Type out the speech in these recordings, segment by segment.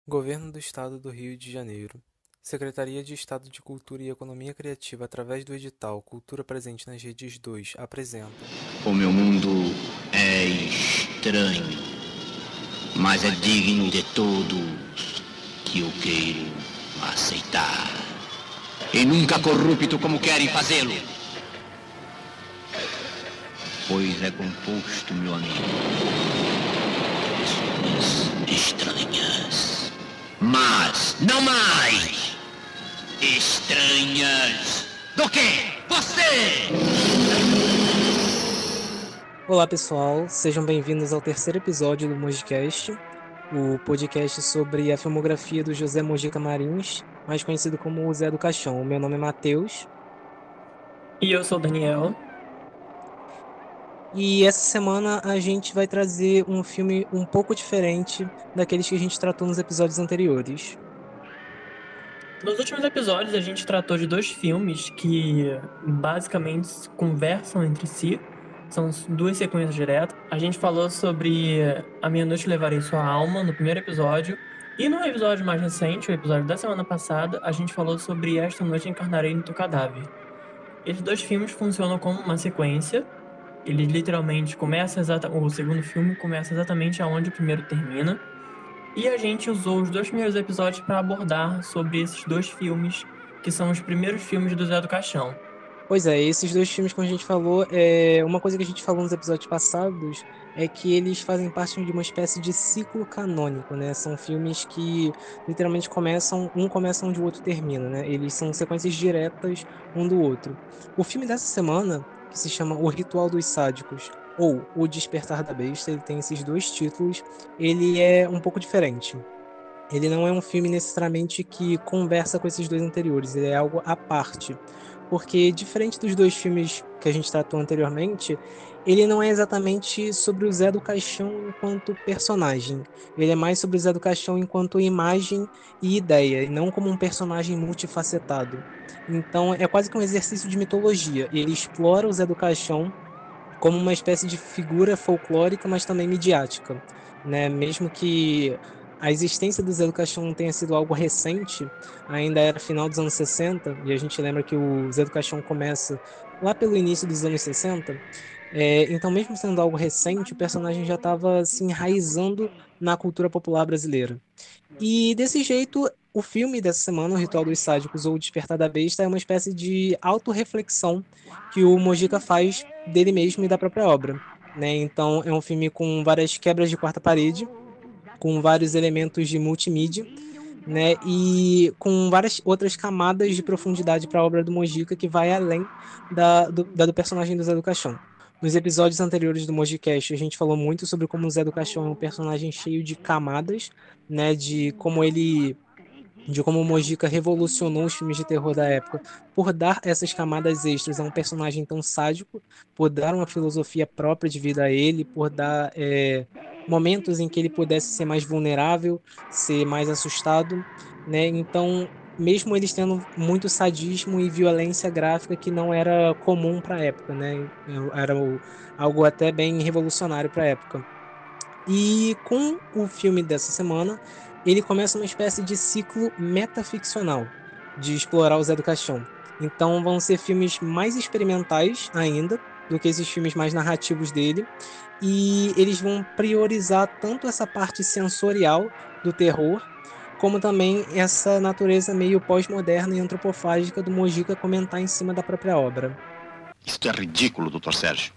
Governo do Estado do Rio de Janeiro. Secretaria de Estado de Cultura e Economia Criativa, através do edital Cultura Presente nas Redes 2, apresenta. O meu mundo é estranho, mas é digno de todos que eu queiro aceitar. E nunca corrupto como querem fazê-lo. Pois é composto, meu amigo, de pessoas estranhas. Mas não mais estranhas do que você! Olá pessoal, sejam bem-vindos ao terceiro episódio do Mojicast, o podcast sobre a filmografia do José Mojica Marins, mais conhecido como o Zé do Caixão. O meu nome é Matheus E eu sou o Daniel. e essa semana a gente vai trazer um filme um pouco diferente daqueles que a gente tratou nos episódios anteriores. Nos últimos episódios a gente tratou de dois filmes que basicamente conversam entre si. São duas sequências diretas. A gente falou sobre A Meia-Noite Levarei Sua Alma no primeiro episódio. E no episódio mais recente, o episódio da semana passada, a gente falou sobre Esta Noite Encarnarei no Teu Cadáver. Esses dois filmes funcionam como uma sequência. Ele literalmente o segundo filme começa exatamente aonde o primeiro termina. E a gente usou os dois primeiros episódios para abordar sobre esses dois filmes, que são os primeiros filmes do Zé do Caixão. Pois é, esses dois filmes, como a gente falou, uma coisa que a gente falou nos episódios passados é que eles fazem parte de uma espécie de ciclo canônico, né? São filmes que literalmente começa onde o outro termina, né? Eles são sequências diretas um do outro. O filme dessa semana, que se chama O Ritual dos Sádicos ou O Despertar da Besta, ele tem esses dois títulos, ele é um pouco diferente. Ele não é um filme necessariamente que conversa com esses dois anteriores, ele é algo à parte. Porque, diferente dos dois filmes que a gente tratou anteriormente, ele não é exatamente sobre o Zé do Caixão enquanto personagem. Ele é mais sobre o Zé do Caixão enquanto imagem e ideia, e não como um personagem multifacetado. Então, é quase que um exercício de mitologia. Ele explora o Zé do Caixão como uma espécie de figura folclórica, mas também midiática, né? Mesmo que a existência do Zé do Caixão tenha sido algo recente, ainda era final dos anos 60, e a gente lembra que o Zé do Caixão começa lá pelo início dos anos 60. Então, mesmo sendo algo recente, o personagem já estava se enraizando na cultura popular brasileira. E desse jeito, o filme dessa semana, O Ritual dos Sádicos ou O Despertar da Besta, é uma espécie de autorreflexão que o Mojica faz dele mesmo e da própria obra, né? Então, é um filme com várias quebras de quarta parede, com vários elementos de multimídia, né? E com várias outras camadas de profundidade para a obra do Mojica que vai além da do personagem do Zé do Caixão. Nos episódios anteriores do Mojicast, a gente falou muito sobre como o Zé do Caixão é um personagem cheio de camadas, né? De como o Mojica revolucionou os filmes de terror da época por dar essas camadas extras a um personagem tão sádico, por dar uma filosofia própria de vida a ele, por dar momentos em que ele pudesse ser mais vulnerável, ser mais assustado, né? Então, mesmo eles tendo muito sadismo e violência gráfica que não era comum para a época, né? Algo até bem revolucionário para a época. E com o filme dessa semana, ele começa uma espécie de ciclo metaficcional de explorar o Zé do Caixão. Então vão ser filmes mais experimentais ainda do que esses filmes mais narrativos dele. E eles vão priorizar tanto essa parte sensorial do terror, como também essa natureza meio pós-moderna e antropofágica do Mojica comentar em cima da própria obra. Isto é ridículo, Dr. Sérgio.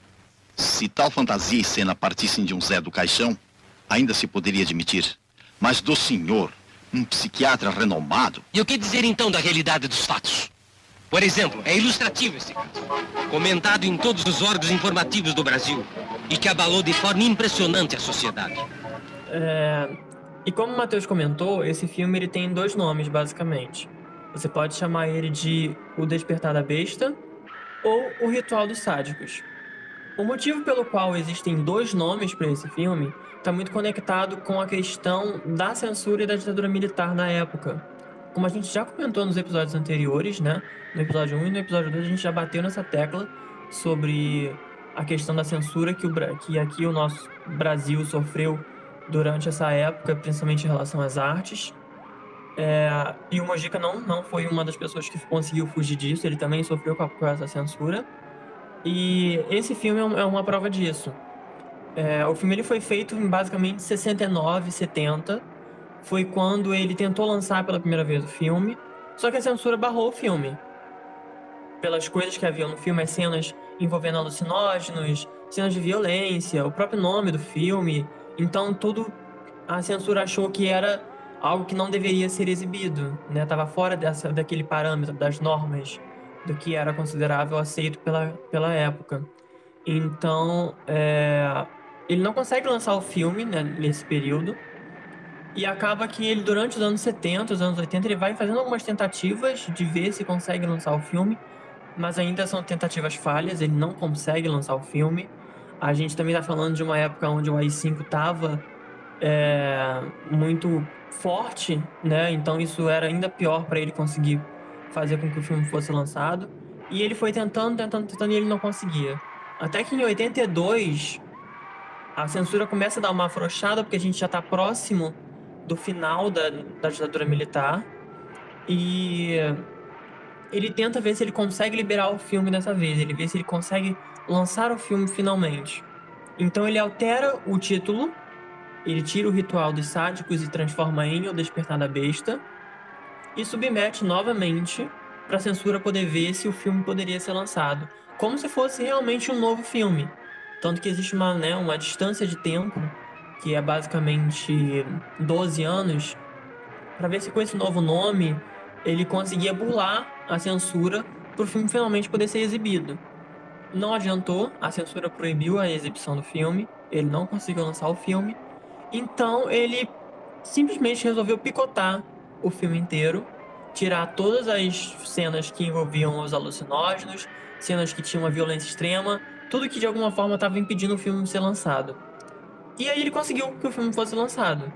Se tal fantasia e cena partissem de um Zé do Caixão, ainda se poderia admitir. Mas do senhor, um psiquiatra renomado... E o que dizer então da realidade dos fatos? Por exemplo, é ilustrativo esse caso, comentado em todos os órgãos informativos do Brasil e que abalou de forma impressionante a sociedade. E como o Matheus comentou, esse filme ele tem dois nomes, basicamente. Você pode chamar ele de O Despertar da Besta ou O Ritual dos Sádicos. O motivo pelo qual existem dois nomes para esse filme está muito conectado com a questão da censura e da ditadura militar na época. Como a gente já comentou nos episódios anteriores, né? No episódio 1 e no episódio 2 a gente já bateu nessa tecla sobre a questão da censura que aqui o nosso Brasil sofreu durante essa época, principalmente em relação às artes. E o Mojica não foi uma das pessoas que conseguiu fugir disso, ele também sofreu com essa censura. E esse filme é uma prova disso. O filme ele foi feito em basicamente 69, 70. Foi quando ele tentou lançar pela primeira vez o filme, só que a censura barrou o filme. Pelas coisas que havia no filme, as cenas envolvendo alucinógenos, cenas de violência, o próprio nome do filme. Então tudo a censura achou que era algo que não deveria ser exibido, né? Tava fora daquele parâmetro, das normas, do que era considerável aceito pela época. Então, ele não consegue lançar o filme, né, nesse período. E acaba que ele, durante os anos 70, os anos 80, ele vai fazendo algumas tentativas de ver se consegue lançar o filme, mas ainda são tentativas falhas, ele não consegue lançar o filme. A gente também tá falando de uma época onde o AI-5 tava muito forte, né? Então isso era ainda pior para ele conseguir fazer com que o filme fosse lançado. E ele foi tentando e ele não conseguia. Até que em 82, a censura começa a dar uma afrouxada, porque a gente já tá próximo do final da ditadura militar. E ele tenta ver se ele consegue liberar o filme dessa vez. Ele vê se ele consegue lançar o filme finalmente. Então ele altera o título, ele tira o Ritual dos Sádicos e transforma em O Despertar da Besta, e submete novamente para a censura poder ver se o filme poderia ser lançado, como se fosse realmente um novo filme. Tanto que existe uma distância de tempo, que é basicamente 12 anos, para ver se com esse novo nome ele conseguia burlar a censura para o filme finalmente poder ser exibido. Não adiantou, a censura proibiu a exibição do filme, ele não conseguiu lançar o filme, então ele simplesmente resolveu picotar o filme inteiro, tirar todas as cenas que envolviam os alucinógenos, cenas que tinham uma violência extrema, tudo que de alguma forma estava impedindo o filme de ser lançado. E aí ele conseguiu que o filme fosse lançado.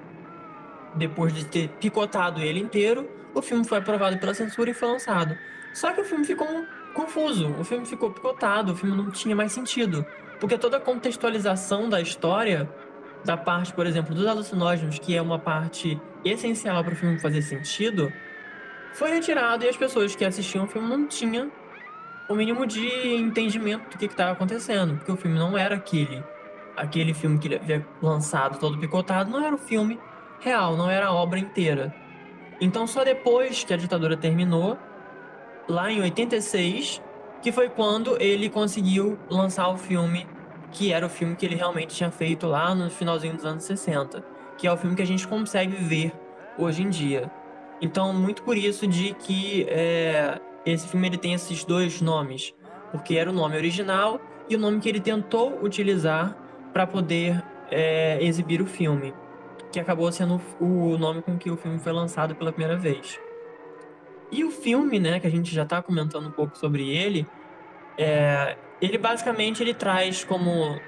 Depois de ter picotado ele inteiro, o filme foi aprovado pela censura e foi lançado. Só que o filme ficou confuso, o filme ficou picotado, o filme não tinha mais sentido. Porque toda a contextualização da história, da parte, por exemplo, dos alucinógenos, que é uma parte essencial para o filme fazer sentido, foi retirado e as pessoas que assistiam o filme não tinham o mínimo de entendimento do que estava acontecendo. Porque o filme não era aquele filme que ele havia lançado todo picotado, não era o filme real, não era a obra inteira. Então só depois que a ditadura terminou, lá em 86, que foi quando ele conseguiu lançar o filme, que era o filme que ele realmente tinha feito lá no finalzinho dos anos 60, que é o filme que a gente consegue ver hoje em dia. Então, muito por isso de que esse filme ele tem esses dois nomes, porque era o nome original e o nome que ele tentou utilizar para poder exibir o filme, que acabou sendo o nome com que o filme foi lançado pela primeira vez. E o filme, né, que a gente já está comentando um pouco sobre ele, ele basicamente ele traz como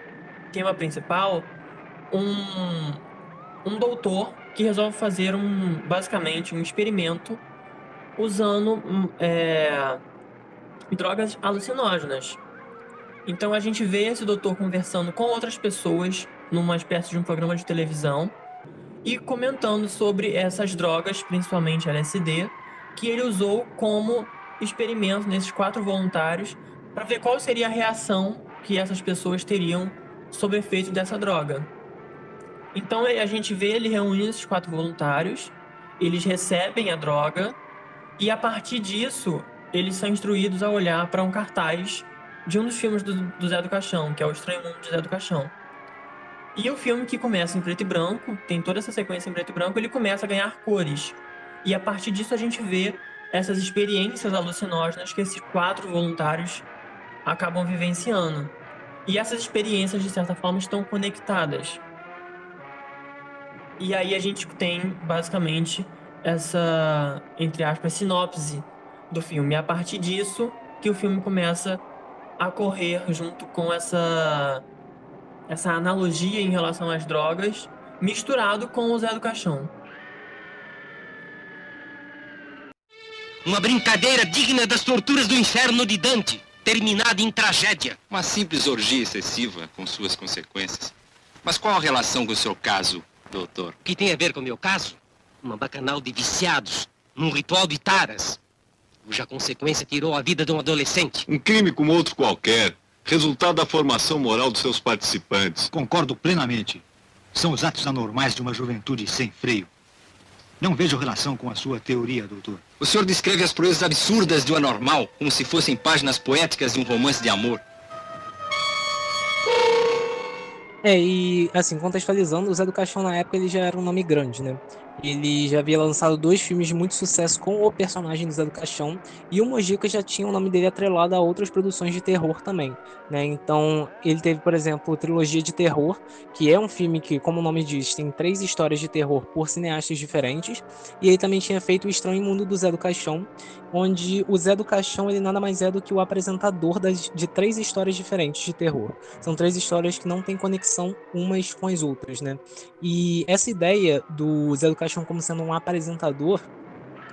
tema principal um doutor que resolve fazer basicamente um experimento usando drogas alucinógenas. Então a gente vê esse doutor conversando com outras pessoas numa espécie de um programa de televisão e comentando sobre essas drogas, principalmente LSD, que ele usou como experimento nesses 4 voluntários para ver qual seria a reação que essas pessoas teriam sob o efeito dessa droga. Então a gente vê ele reunindo esses 4 voluntários, eles recebem a droga e a partir disso eles são instruídos a olhar para um cartaz de um dos filmes do Zé do Caixão, que é O Estranho Mundo de Zé do Caixão. E o filme, que começa em preto e branco, tem toda essa sequência em preto e branco, ele começa a ganhar cores. E a partir disso a gente vê essas experiências alucinógenas que esses 4 voluntários acabam vivenciando. E essas experiências, de certa forma, estão conectadas. E aí a gente tem, basicamente, essa, entre aspas, sinopse do filme. E a partir disso que o filme começa a correr junto com essa analogia em relação às drogas, misturado com o Zé do Caixão. Uma brincadeira digna das torturas do inferno de Dante, terminada em tragédia. Uma simples orgia excessiva com suas consequências. Mas qual a relação com o seu caso doutor? O que tem a ver com o meu caso? Uma bacanal de viciados, num ritual de taras, cuja consequência tirou a vida de um adolescente. Um crime como outro qualquer, resultado da formação moral dos seus participantes. Concordo plenamente. São os atos anormais de uma juventude sem freio. Não vejo relação com a sua teoria, doutor. O senhor descreve as proezas absurdas de um anormal, como se fossem páginas poéticas de um romance de amor. E assim, contextualizando, o Zé do Caixão na época ele já era um nome grande, né? Ele já havia lançado 2 filmes de muito sucesso com o personagem do Zé do Caixão, e o Mojica já tinha o nome dele atrelado a outras produções de terror também, né? Então, ele teve, por exemplo, Trilogia de Terror, que é um filme que, como o nome diz, tem 3 histórias de terror por cineastas diferentes, e ele também tinha feito O Estranho Mundo do Zé do Caixão, onde o Zé do Caixão ele nada mais é do que o apresentador de 3 histórias diferentes de terror. São 3 histórias que não têm conexão umas com as outras, né? E essa ideia do Zé do Caixão como sendo um apresentador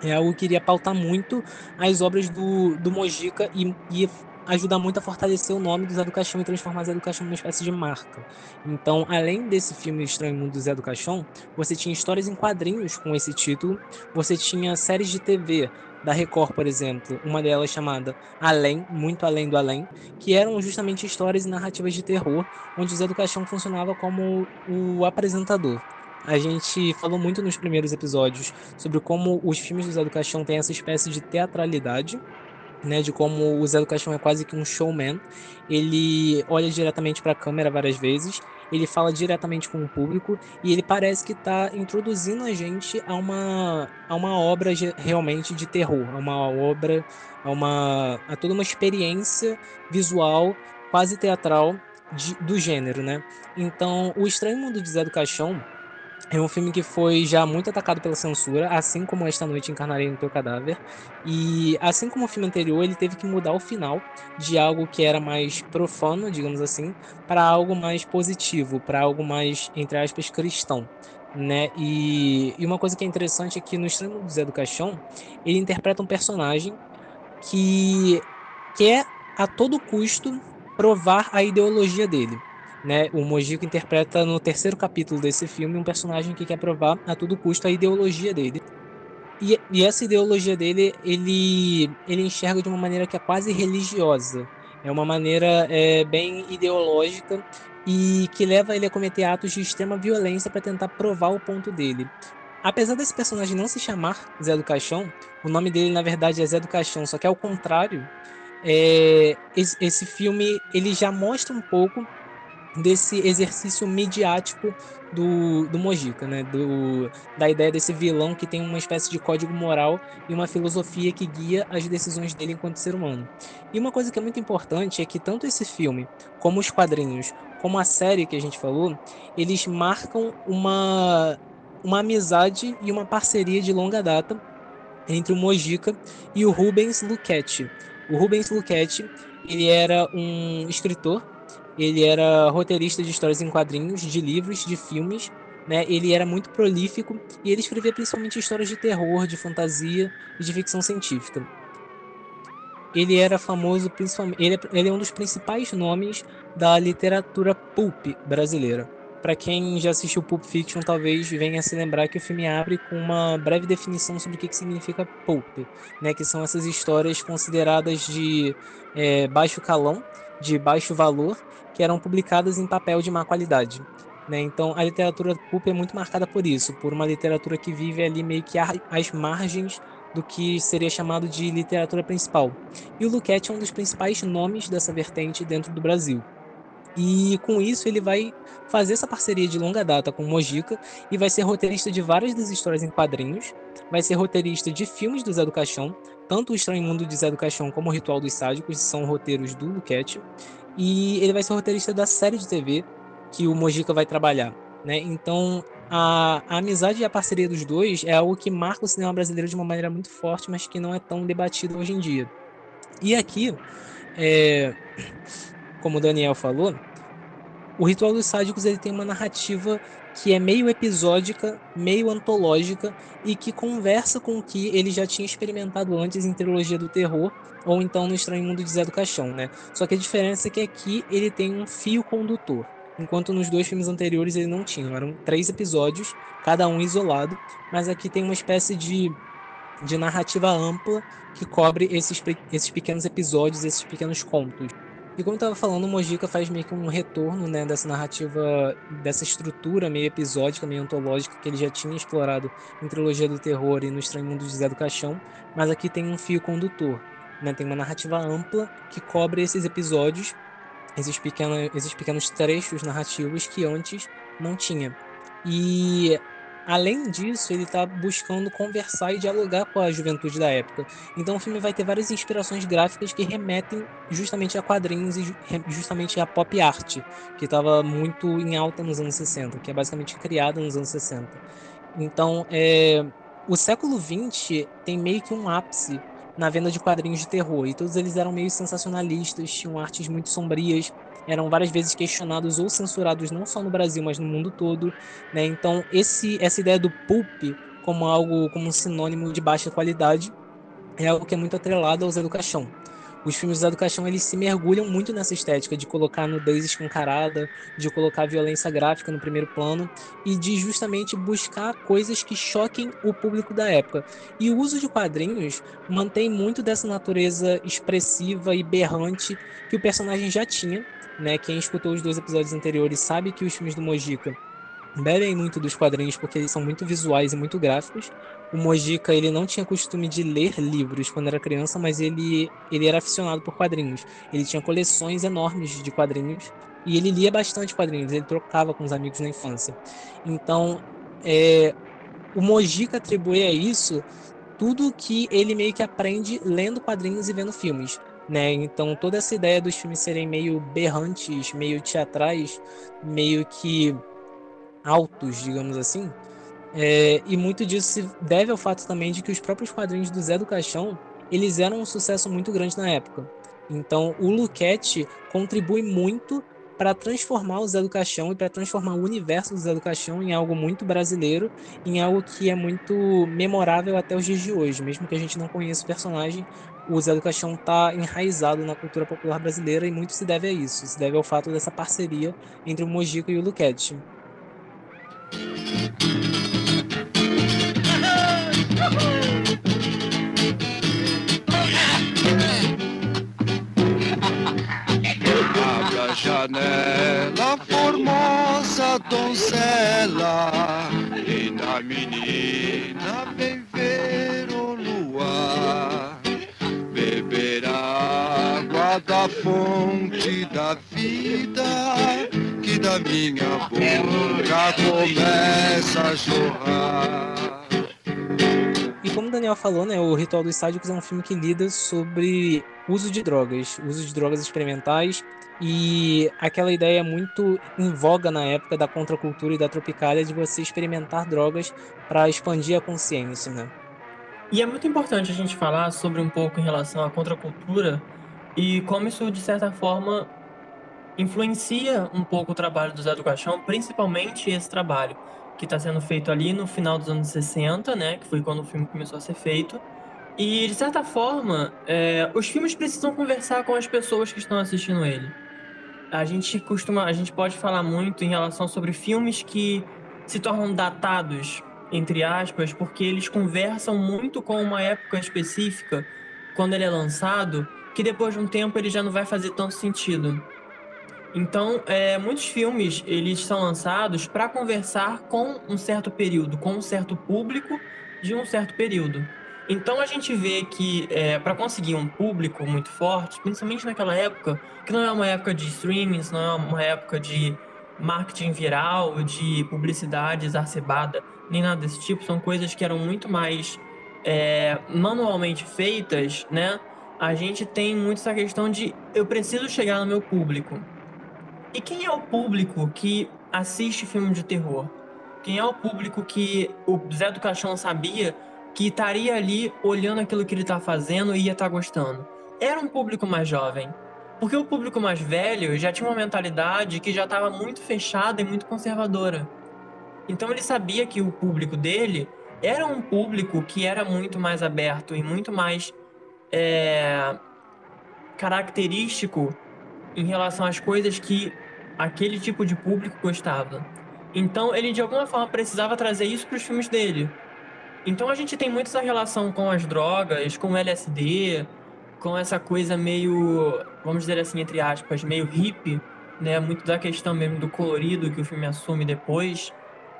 é algo que iria pautar muito as obras do Mojica e ajudar muito a fortalecer o nome do Zé do Caixão e transformar Zé do Caixão numa espécie de marca. Então, além desse filme Estranho Mundo do Zé do Caixão, você tinha histórias em quadrinhos com esse título, você tinha séries de TV da Record, por exemplo, uma delas chamada Além, Muito Além do Além, que eram justamente histórias e narrativas de terror, onde o Zé do Caixão funcionava como o apresentador. A gente falou muito nos primeiros episódios sobre como os filmes do Zé do Caixão têm essa espécie de teatralidade, né, de como o Zé do Caixão é quase que um showman. Ele olha diretamente para a câmera várias vezes, ele fala diretamente com o público e ele parece que está introduzindo a gente a uma obra realmente de terror, a uma obra, a toda uma experiência visual quase teatral do gênero, né? Então, O Estranho Mundo de Zé do Caixão é um filme que foi já muito atacado pela censura, assim como Esta Noite Encarnarei no Teu Cadáver. E assim como o filme anterior, ele teve que mudar o final de algo que era mais profano, digamos assim, para algo mais positivo, para algo mais, entre aspas, cristão, né? E uma coisa que é interessante é que no Estranho do Zé do Caixão, ele interpreta um personagem que quer a todo custo provar a ideologia dele, né? O Mojica interpreta no 3º capítulo desse filme um personagem que quer provar a todo custo a ideologia dele. E essa ideologia dele, ele enxerga de uma maneira que é quase religiosa. É uma maneira bem ideológica e que leva ele a cometer atos de extrema violência para tentar provar o ponto dele. Apesar desse personagem não se chamar Zé do Caixão, o nome dele na verdade é Zé do Caixão, só que ao contrário, esse filme ele já mostra um pouco desse exercício midiático do Mojica, né? Da ideia desse vilão que tem uma espécie de código moral e uma filosofia que guia as decisões dele enquanto ser humano. E uma coisa que é muito importante é que tanto esse filme, como os quadrinhos, como a série que a gente falou, eles marcam uma amizade e uma parceria de longa data entre o Mojica e o Rubens Lucchetti. O Rubens Lucchetti, ele era um escritor. Ele era roteirista de histórias em quadrinhos, de livros, de filmes, né? Ele era muito prolífico e ele escrevia principalmente histórias de terror, de fantasia e de ficção científica. Ele era famoso principalmente, ele é um dos principais nomes da literatura pulp brasileira. Para quem já assistiu Pulp Fiction, talvez venha a se lembrar que o filme abre com uma breve definição sobre o que significa pulp, né? Que são essas histórias consideradas de baixo calão, de baixo valor, que eram publicadas em papel de má qualidade, né? Então a literatura pulp é muito marcada por isso, por uma literatura que vive ali meio que às margens do que seria chamado de literatura principal. E o Lucchetti é um dos principais nomes dessa vertente dentro do Brasil. E com isso ele vai fazer essa parceria de longa data com o Mojica e vai ser roteirista de várias das histórias em quadrinhos, vai ser roteirista de filmes do Zé do Caixão, tanto O Estranho Mundo de Zé do Caixão como O Ritual dos Sádicos são roteiros do Lucchetti, e ele vai ser roteirista da série de TV que o Mojica vai trabalhar, né? Então a amizade e a parceria dos dois é algo que marca o cinema brasileiro de uma maneira muito forte, mas que não é tão debatido hoje em dia. E aqui, como o Daniel falou, o Ritual dos Sádicos ele tem uma narrativa que é meio episódica, meio antológica e que conversa com o que ele já tinha experimentado antes em Trilogia do Terror ou então no Estranho Mundo de Zé do Caixão, né? Só que a diferença é que aqui ele tem um fio condutor. enquanto nos 2 filmes anteriores ele não tinha. Eram 3 episódios, cada um isolado, mas aqui tem uma espécie de narrativa ampla que cobre esses pequenos episódios, esses pequenos contos. E como eu estava falando, o Mojica faz meio que um retorno, né, dessa narrativa, dessa estrutura meio episódica, meio antológica que ele já tinha explorado em Trilogia do Terror e no Estranho Mundo de Zé do Caixão, mas aqui tem um fio condutor, né, tem uma narrativa ampla que cobre esses episódios, esses pequenos trechos narrativos que antes não tinha. E além disso, ele está buscando conversar e dialogar com a juventude da época. Então o filme vai ter várias inspirações gráficas que remetem justamente a quadrinhos e justamente a pop art, que estava muito em alta nos anos 60, que é basicamente criada nos anos 60. Então, o século XX tem meio que um ápice na venda de quadrinhos de terror, e todos eles eram meio sensacionalistas, tinham artes muito sombrias, eram várias vezes questionados ou censurados não só no Brasil, mas no mundo todo, né? Então, essa ideia do pulp como algo, como um sinônimo de baixa qualidade, é algo que é muito atrelado ao Zé do Caixão. Os filmes do Zé do Caixão, eles se mergulham muito nessa estética de colocar nudez escancarada, de colocar violência gráfica no primeiro plano e de justamente buscar coisas que choquem o público da época. E o uso de quadrinhos mantém muito dessa natureza expressiva e berrante que o personagem já tinha, né? Quem escutou os 2 episódios anteriores sabe que os filmes do Mojica bebem muito dos quadrinhos porque eles são muito visuais e muito gráficos. O Mojica, ele não tinha costume de ler livros quando era criança, mas ele era aficionado por quadrinhos. Ele tinha coleções enormes de quadrinhos e ele lia bastante quadrinhos, ele trocava com os amigos na infância. Então, o Mojica atribui a isso tudo que ele meio que aprende lendo quadrinhos e vendo filmes, né? Então, toda essa ideia dos filmes serem meio berrantes, meio teatrais, meio que altos, digamos assim, e muito disso se deve ao fato também de que os próprios quadrinhos do Zé do Caixão, eles eram um sucesso muito grande na época. Então, o Luquete contribui muito para transformar o Zé do Caixão e para transformar o universo do Zé do Caixão em algo muito brasileiro, em algo que é muito memorável até os dias de hoje. Mesmo que a gente não conheça o personagem, o Zé do Caixão está enraizado na cultura popular brasileira e muito se deve a isso. Se deve ao fato dessa parceria entre o Mojica e o Luquete. Abre a janela, formosa donzela, e na menina vem ver o luar, beber água da fonte da vida, que da minha boca começa a jorrar. E como o Daniel falou, né, o Ritual dos Sádicos é um filme que lida sobre uso de drogas experimentais e aquela ideia muito em voga na época da contracultura e da Tropicália de você experimentar drogas para expandir a consciência, né? E é muito importante a gente falar sobre um pouco em relação à contracultura e como isso, de certa forma, influencia um pouco o trabalho do Zé do Caixão, principalmente esse trabalho que está sendo feito ali no final dos anos 60, né, que foi quando o filme começou a ser feito. E, de certa forma, os filmes precisam conversar com as pessoas que estão assistindo ele. A gente pode falar muito em relação sobre filmes que se tornam datados, entre aspas, porque eles conversam muito com uma época específica, quando ele é lançado, que depois de um tempo ele já não vai fazer tanto sentido. Então, muitos filmes, eles são lançados para conversar com um certo período, com um certo público de um certo período. Então, a gente vê que, para conseguir um público muito forte, principalmente naquela época, que não é uma época de streamings, não é uma época de marketing viral, de publicidade exacerbada, nem nada desse tipo, são coisas que eram muito mais manualmente feitas, né? A gente tem muito essa questão de eu preciso chegar no meu público. E quem é o público que assiste filme de terror? Quem é o público que o Zé do Caixão sabia que estaria ali olhando aquilo que ele está fazendo e ia estar gostando? Era um público mais jovem. Porque o público mais velho já tinha uma mentalidade que já estava muito fechada e muito conservadora. Então ele sabia que o público dele era um público que era muito mais aberto e muito mais característico em relação às coisas que aquele tipo de público gostava. Então ele de alguma forma precisava trazer isso para os filmes dele. Então a gente tem muito essa relação com as drogas, com o LSD, com essa coisa meio, vamos dizer assim, entre aspas, meio hippie, né? Muito da questão mesmo do colorido que o filme assume depois,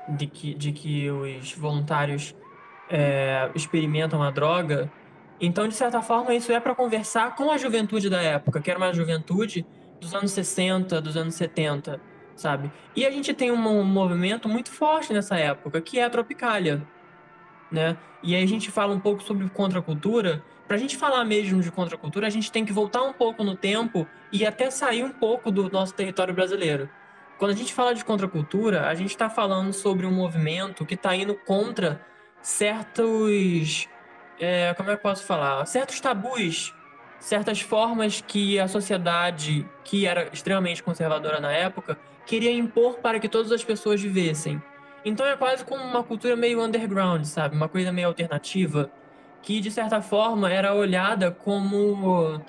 de que os voluntários experimentam a droga. Então, de certa forma, isso é para conversar com a juventude da época, que era uma juventude dos anos 60, dos anos 70, sabe? E a gente tem um movimento muito forte nessa época, que é a Tropicália, né? E aí a gente fala um pouco sobre contracultura. Pra gente falar mesmo de contracultura, a gente tem que voltar um pouco no tempo e até sair um pouco do nosso território brasileiro. Quando a gente fala de contracultura, a gente está falando sobre um movimento que está indo contra certos... como é que eu posso falar? Certos tabus, certas formas que a sociedade, que era extremamente conservadora na época, queria impor para que todas as pessoas vivessem. Então é quase como uma cultura meio underground, sabe? Uma coisa meio alternativa, que de certa forma era olhada como...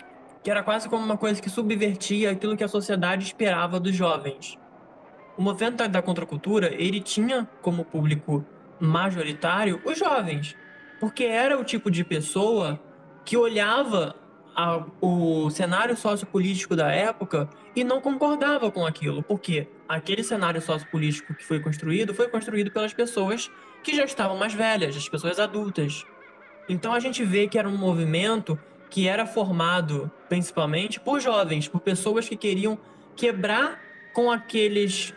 que era quase como uma coisa que subvertia aquilo que a sociedade esperava dos jovens. O movimento da contracultura, ele tinha como público majoritário os jovens, porque era o tipo de pessoa que olhava o cenário sociopolítico da época e não concordava com aquilo, porque aquele cenário sociopolítico que foi construído pelas pessoas que já estavam mais velhas, as pessoas adultas. Então a gente vê que era um movimento que era formado principalmente por jovens, por pessoas que queriam quebrar com aquelas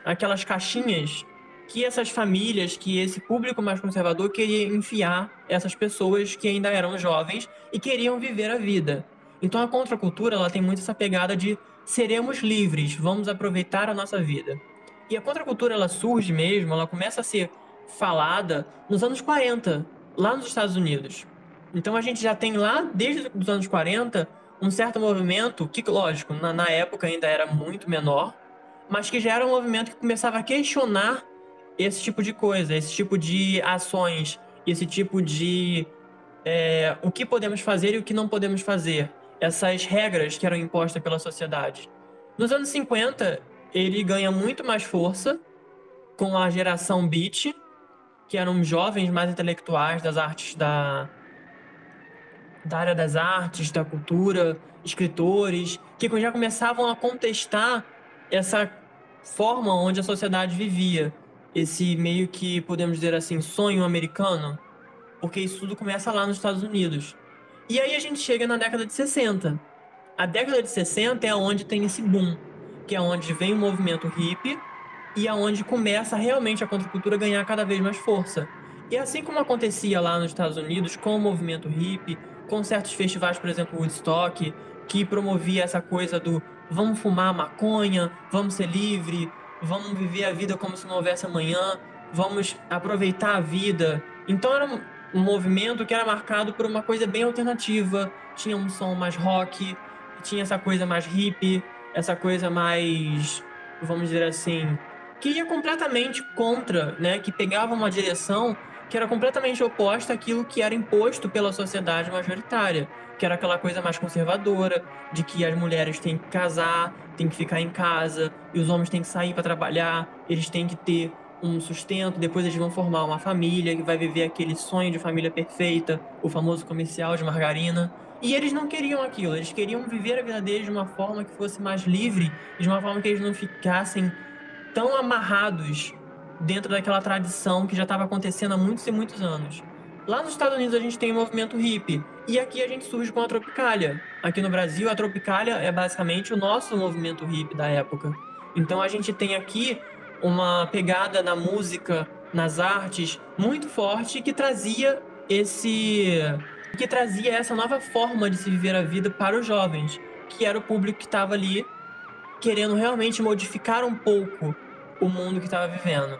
caixinhas que essas famílias, que esse público mais conservador queria enfiar essas pessoas que ainda eram jovens e queriam viver a vida. Então a contracultura, ela tem muito essa pegada de seremos livres, vamos aproveitar a nossa vida. E a contracultura, ela surge mesmo, ela começa a ser falada nos anos 40, lá nos Estados Unidos. Então a gente já tem lá, desde os anos 40, um certo movimento que, lógico, na época ainda era muito menor, mas que já era um movimento que começava a questionar esse tipo de coisa, esse tipo de ações, esse tipo de o que podemos fazer e o que não podemos fazer, essas regras que eram impostas pela sociedade. Nos anos 50, ele ganha muito mais força com a geração Beat, que eram jovens mais intelectuais das artes da área das artes, da cultura, escritores, que já começavam a contestar essa forma onde a sociedade vivia, esse meio que, podemos dizer assim, sonho americano, porque isso tudo começa lá nos Estados Unidos. E aí a gente chega na década de 60. A década de 60 é onde tem esse boom, que é onde vem o movimento hippie e é onde começa realmente a contracultura a ganhar cada vez mais força. E assim como acontecia lá nos Estados Unidos com o movimento hippie, com certos festivais, por exemplo, Woodstock, que promovia essa coisa do vamos fumar maconha, vamos ser livre, vamos viver a vida como se não houvesse amanhã, vamos aproveitar a vida. Então era um movimento que era marcado por uma coisa bem alternativa, tinha um som mais rock, tinha essa coisa mais hippie, essa coisa mais, vamos dizer assim, que ia completamente contra, né, que pegava uma direção que era completamente oposta àquilo que era imposto pela sociedade majoritária, que era aquela coisa mais conservadora, de que as mulheres têm que casar, têm que ficar em casa, e os homens têm que sair para trabalhar, eles têm que ter um sustento, depois eles vão formar uma família, que vai viver aquele sonho de família perfeita, o famoso comercial de margarina. E eles não queriam aquilo, eles queriam viver a vida deles de uma forma que fosse mais livre, de uma forma que eles não ficassem tão amarrados dentro daquela tradição que já estava acontecendo há muitos e muitos anos. Lá nos Estados Unidos a gente tem o movimento hippie, e aqui a gente surge com a Tropicália. Aqui no Brasil, a Tropicália é basicamente o nosso movimento hippie da época. Então a gente tem aqui uma pegada na música, nas artes, muito forte, que trazia essa nova forma de se viver a vida para os jovens, que era o público que estava ali querendo realmente modificar um pouco o mundo que estava vivendo.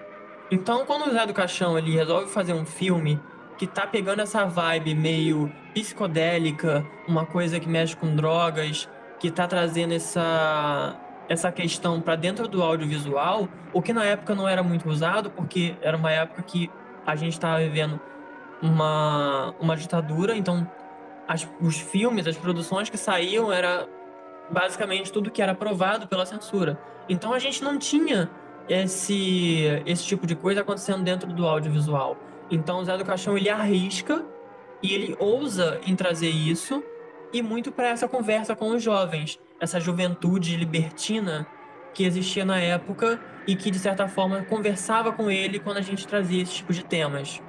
Então, quando o Zé do Caixão ele resolve fazer um filme que tá pegando essa vibe meio psicodélica, uma coisa que mexe com drogas, que tá trazendo essa questão para dentro do audiovisual, o que na época não era muito usado, porque era uma época que a gente estava vivendo uma ditadura, então os filmes, as produções que saíam era basicamente tudo que era aprovado pela censura. Então a gente não tinha esse tipo de coisa acontecendo dentro do audiovisual. Então o Zé do Caixão, ele arrisca e ele ousa em trazer isso, e muito para essa conversa com os jovens, essa juventude libertina que existia na época e que, de certa forma, conversava com ele quando a gente trazia esse tipo de temas.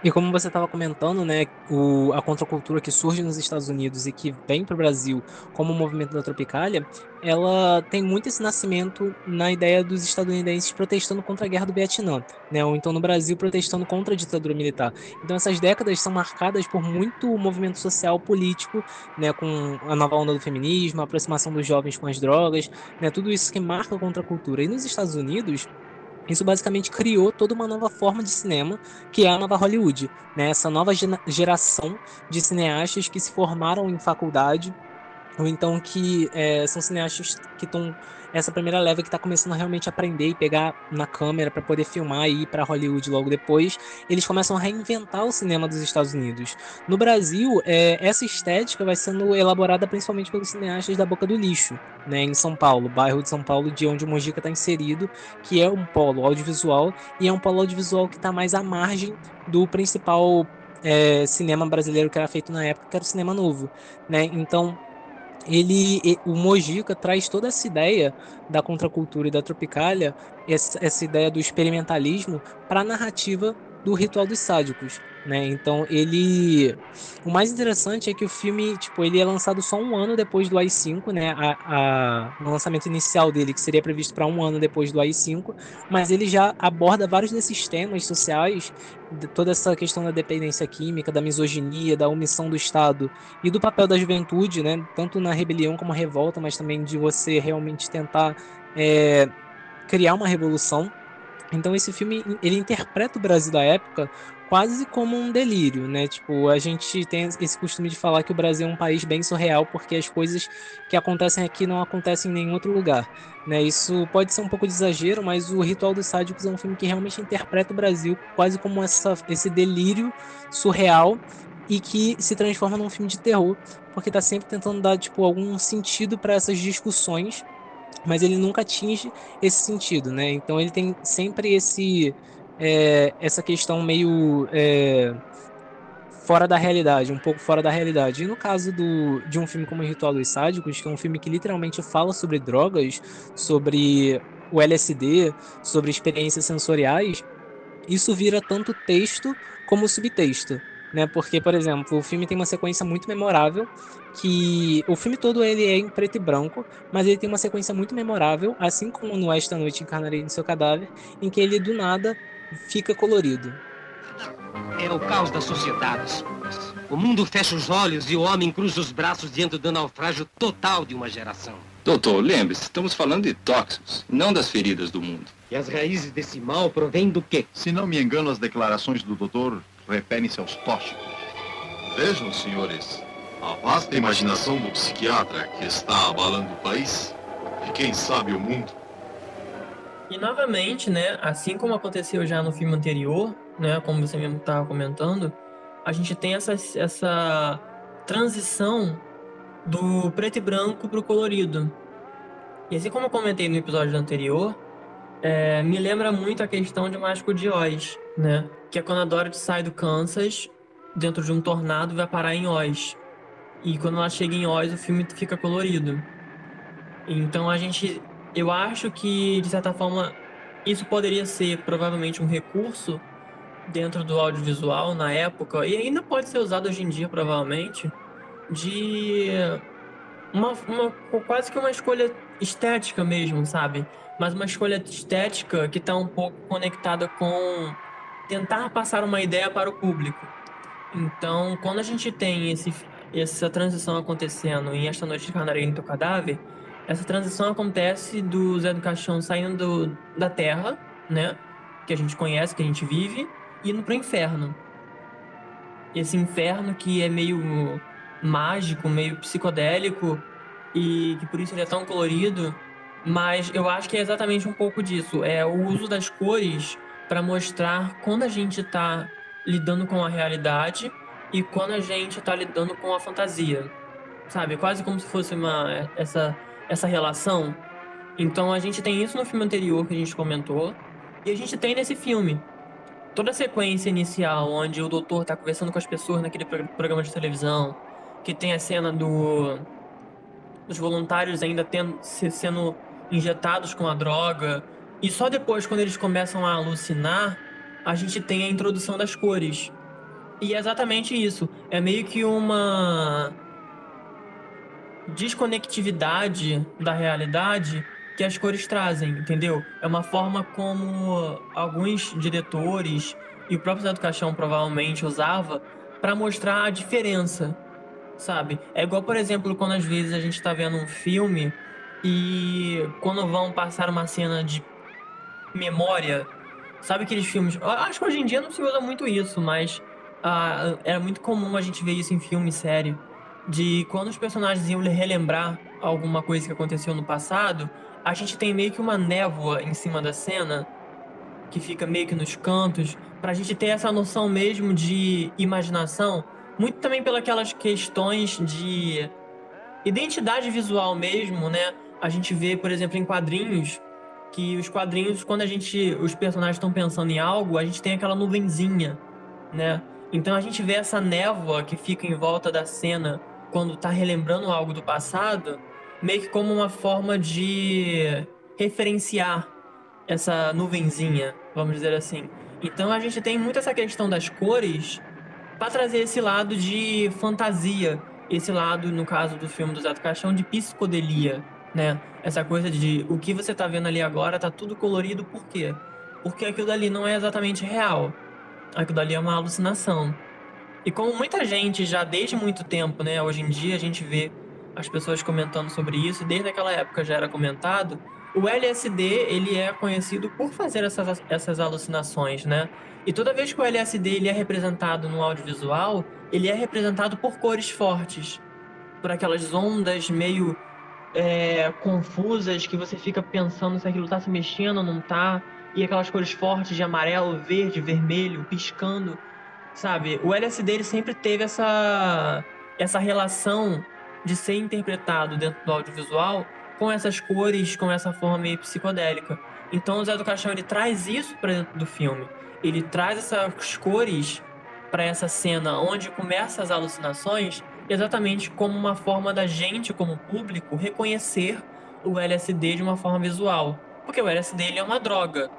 E como você estava comentando, né, a contracultura que surge nos Estados Unidos e que vem para o Brasil como o movimento da Tropicália, ela tem muito esse nascimento na ideia dos estadunidenses protestando contra a Guerra do Vietnã, né, ou então no Brasil protestando contra a ditadura militar. Então essas décadas são marcadas por muito movimento social político, né, com a nova onda do feminismo, a aproximação dos jovens com as drogas, né, tudo isso que marca a contracultura. E nos Estados Unidos, isso basicamente criou toda uma nova forma de cinema, que é a nova Hollywood, né? Essa nova geração de cineastas que se formaram em faculdade, ou então que são cineastas que estão essa primeira leva que está começando a realmente aprender e pegar na câmera para poder filmar e ir para Hollywood logo depois. Eles começam a reinventar o cinema dos Estados Unidos. No Brasil, essa estética vai sendo elaborada principalmente pelos cineastas da Boca do Lixo, né, em São Paulo, bairro de São Paulo, de onde o Mojica está inserido, que é um polo audiovisual, e é um polo audiovisual que está mais à margem do principal cinema brasileiro que era feito na época, que era o cinema novo, né? Então o Mojica traz toda essa ideia da contracultura e da tropicália, essa ideia do experimentalismo para a narrativa do Ritual dos Sádicos, né? Então o mais interessante é que o filme, tipo, ele é lançado só um ano depois do AI-5, né? O lançamento inicial dele, que seria previsto para um ano depois do AI-5, mas ele já aborda vários desses temas sociais, toda essa questão da dependência química, da misoginia, da omissão do Estado e do papel da juventude, né? Tanto na rebelião como a revolta, mas também de você realmente tentar criar uma revolução. Então esse filme, ele interpreta o Brasil da época quase como um delírio, né? Tipo, a gente tem esse costume de falar que o Brasil é um país bem surreal porque as coisas que acontecem aqui não acontecem em nenhum outro lugar, né? Isso pode ser um pouco de exagero, mas o Ritual dos Sádicos é um filme que realmente interpreta o Brasil quase como esse delírio surreal e que se transforma num filme de terror, porque tá sempre tentando dar, tipo, algum sentido para essas discussões, mas ele nunca atinge esse sentido, né? Então ele tem sempre essa questão meio fora da realidade, um pouco fora da realidade. E no caso de um filme como O Ritual dos Sádicos, que é um filme que literalmente fala sobre drogas, sobre o LSD, sobre experiências sensoriais, isso vira tanto texto como subtexto, né? Porque, por exemplo, o filme tem uma sequência muito memorável, que o filme todo ele é em preto e branco, mas ele tem uma sequência muito memorável, assim como no Esta Noite Encarnarei no Seu Cadáver, em que ele do nada fica colorido. É o caos das sociedades. O mundo fecha os olhos e o homem cruza os braços diante do naufrágio total de uma geração. Doutor, lembre-se, estamos falando de tóxicos, não das feridas do mundo. E as raízes desse mal provêm do quê? Se não me engano, as declarações do doutor referem-se aos tóxicos. Vejam, senhores, a vasta imaginação do psiquiatra que está abalando o país e, quem sabe, o mundo. E novamente, né, assim como aconteceu já no filme anterior, né, como você mesmo estava comentando, a gente tem essa transição do preto e branco para o colorido. E assim como eu comentei no episódio anterior, me lembra muito a questão de Mágico de Oz, né? Que é quando a Dorothy sai do Kansas dentro de um tornado e vai parar em Oz. E quando ela chega em Oz, o filme fica colorido. Então eu acho que, de certa forma, isso poderia ser provavelmente um recurso dentro do audiovisual na época, e ainda pode ser usado hoje em dia, provavelmente, de quase que uma escolha estética mesmo, sabe? Mas uma escolha estética que está um pouco conectada com tentar passar uma ideia para o público. Então, quando a gente tem essa transição acontecendo em Esta Noite Encarnarei no Teu Cadáver, essa transição acontece do Zé do Caixão saindo da Terra, né? Que a gente conhece, que a gente vive, e indo pro inferno. Esse inferno que é meio mágico, meio psicodélico, e que por isso ele é tão colorido, mas eu acho que é exatamente um pouco disso. É o uso das cores para mostrar quando a gente tá lidando com a realidade e quando a gente tá lidando com a fantasia, sabe? Quase como se fosse essa relação. Então a gente tem isso no filme anterior que a gente comentou, e a gente tem nesse filme. Toda a sequência inicial, onde o doutor tá conversando com as pessoas naquele programa de televisão, que tem a cena dos voluntários ainda sendo injetados com a droga, e só depois, quando eles começam a alucinar, a gente tem a introdução das cores. E é exatamente isso. É meio que uma desconectividade da realidade que as cores trazem, entendeu? É uma forma como alguns diretores e o próprio Zé do Caixão provavelmente usava para mostrar a diferença, sabe? É igual, por exemplo, quando às vezes a gente tá vendo um filme e quando vão passar uma cena de memória, sabe aqueles filmes... Eu acho que hoje em dia não se usa muito isso, mas era muito comum a gente ver isso em filme e série, de quando os personagens iam relembrar alguma coisa que aconteceu no passado, a gente tem meio que uma névoa em cima da cena, que fica meio que nos cantos, pra gente ter essa noção mesmo de imaginação, muito também pelas questões de identidade visual mesmo, né? A gente vê, por exemplo, em quadrinhos, que os quadrinhos, quando os personagens estão pensando em algo, a gente tem aquela nuvenzinha, né? Então a gente vê essa névoa que fica em volta da cena quando tá relembrando algo do passado, meio que como uma forma de referenciar essa nuvenzinha, vamos dizer assim. Então a gente tem muito essa questão das cores para trazer esse lado de fantasia, esse lado, no caso do filme do Zé do Caixão, de psicodelia, né? Essa coisa de o que você tá vendo ali agora tá tudo colorido, por quê? Porque aquilo dali não é exatamente real. Aquilo dali é uma alucinação. E como muita gente já desde muito tempo, né? Hoje em dia a gente vê as pessoas comentando sobre isso, desde aquela época já era comentado, o LSD, ele é conhecido por fazer essas alucinações, né? E toda vez que o LSD ele é representado no audiovisual, ele é representado por cores fortes, por aquelas ondas meio confusas que você fica pensando se aquilo tá se mexendo ou não tá, e aquelas cores fortes de amarelo, verde, vermelho, piscando, sabe? O LSD ele sempre teve essa relação de ser interpretado dentro do audiovisual com essas cores, com essa forma meio psicodélica. Então o Zé do Caixão ele traz isso para dentro do filme. Ele traz essas cores para essa cena onde começam as alucinações, exatamente como uma forma da gente, como público, reconhecer o LSD de uma forma visual. Porque o LSD ele é uma droga,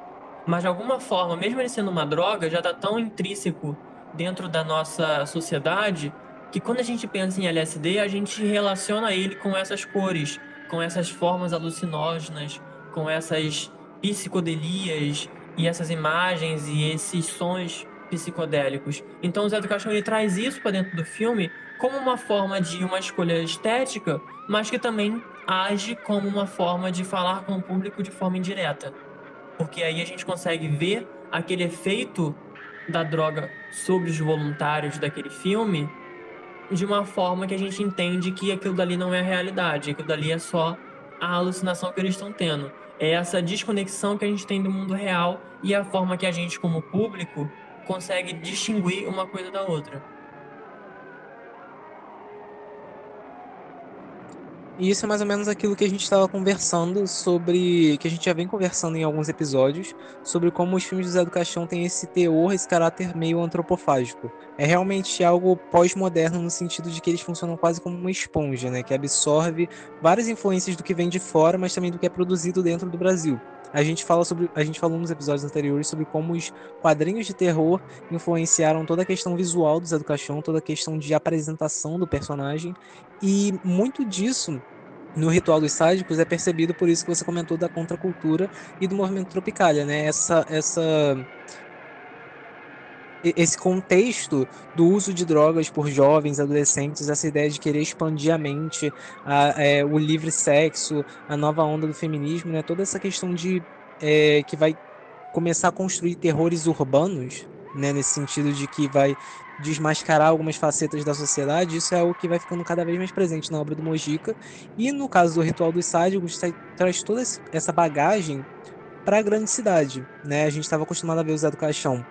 mas de alguma forma, mesmo ele sendo uma droga, já está tão intrínseco dentro da nossa sociedade que quando a gente pensa em LSD, a gente relaciona ele com essas cores, com essas formas alucinógenas, com essas psicodelias e essas imagens e esses sons psicodélicos. Então o Zé do Caixão ele traz isso para dentro do filme como uma forma de uma escolha estética, mas que também age como uma forma de falar com o público de forma indireta. Porque aí a gente consegue ver aquele efeito da droga sobre os voluntários daquele filme de uma forma que a gente entende que aquilo dali não é a realidade, aquilo dali é só a alucinação que eles estão tendo. É essa desconexão que a gente tem do mundo real e a forma que a gente, como público, consegue distinguir uma coisa da outra. E isso é mais ou menos aquilo que a gente estava conversando sobre, que a gente já vem conversando em alguns episódios, sobre como os filmes do Zé do Caixão têm esse teor, esse caráter meio antropofágico. É realmente algo pós-moderno no sentido de que eles funcionam quase como uma esponja, né, que absorve várias influências do que vem de fora, mas também do que é produzido dentro do Brasil. A gente falou nos episódios anteriores sobre como os quadrinhos de terror influenciaram toda a questão visual do Zé do Caixão, toda a questão de apresentação do personagem, e muito disso no Ritual dos Sádicos é percebido por isso que você comentou da contracultura e do movimento Tropicália, né? Esse contexto do uso de drogas por jovens, adolescentes, essa ideia de querer expandir a mente, o livre sexo, a nova onda do feminismo, né? Toda essa questão de que vai começar a construir terrores urbanos, né? Nesse sentido de que vai desmascarar algumas facetas da sociedade, isso é algo que vai ficando cada vez mais presente na obra do Mojica. E no caso do Ritual dos Sádicos, traz toda essa bagagem para a grande cidade, né? A gente estava acostumado a ver o Zé do Caixão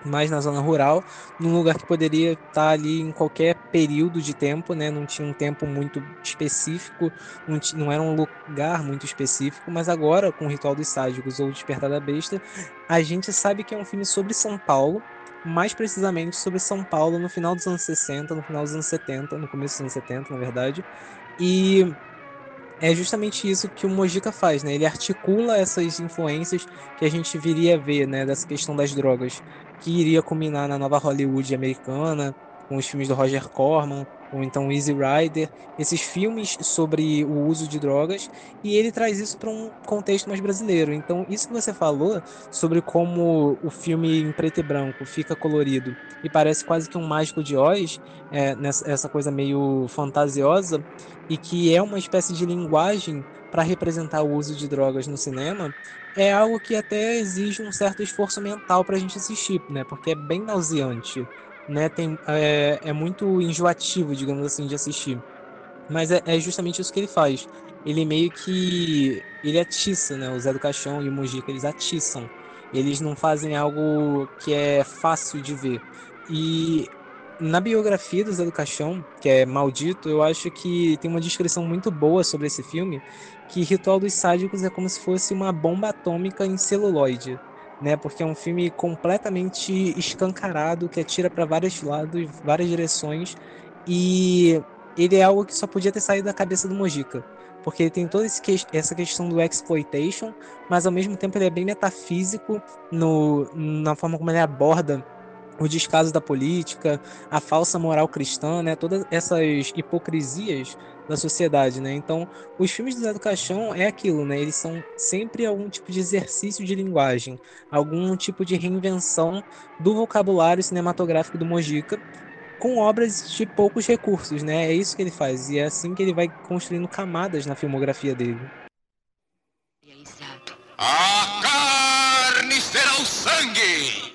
mais na zona rural, num lugar que poderia estar ali em qualquer período de tempo, né? Não tinha um tempo muito específico, não era um lugar muito específico, mas agora, com o Ritual dos Sádicos ou o Despertar da Besta, a gente sabe que é um filme sobre São Paulo, mais precisamente sobre São Paulo no final dos anos 60, no final dos anos 70, no começo dos anos 70, na verdade, e é justamente isso que o Mojica faz, né? Ele articula essas influências que a gente viria a ver, né? Dessa questão das drogas, que iria culminar na nova Hollywood americana, com os filmes do Roger Corman, ou então Easy Rider, esses filmes sobre o uso de drogas, e ele traz isso para um contexto mais brasileiro. Então, isso que você falou sobre como o filme em preto e branco fica colorido e parece quase que um Mágico de Oz, essa coisa meio fantasiosa, e que é uma espécie de linguagem para representar o uso de drogas no cinema, é algo que até exige um certo esforço mental para a gente assistir, né? Porque é bem nauseante, né? É muito enjoativo, digamos assim, de assistir. Mas é justamente isso que ele faz. Ele meio que ele atiça, né? O Zé do Caixão e o Mujica, eles atiçam. Eles não fazem algo que é fácil de ver. E na biografia do Zé do Caixão, que é Maldito, eu acho que tem uma descrição muito boa sobre esse filme, que Ritual dos Sádicos é como se fosse uma bomba atômica em celuloide, né? Porque é um filme completamente escancarado, que atira para vários lados, várias direções, e ele é algo que só podia ter saído da cabeça do Mojica. Porque ele tem toda essa questão do exploitation, mas ao mesmo tempo ele é bem metafísico na forma como ele aborda o descaso da política, a falsa moral cristã, né? Todas essas hipocrisias da sociedade, né? Então, os filmes do Zé do Caixão é aquilo, né? Eles são sempre algum tipo de exercício de linguagem, algum tipo de reinvenção do vocabulário cinematográfico do Mojica, com obras de poucos recursos, né? É isso que ele faz, e é assim que ele vai construindo camadas na filmografia dele. A carne será o sangue,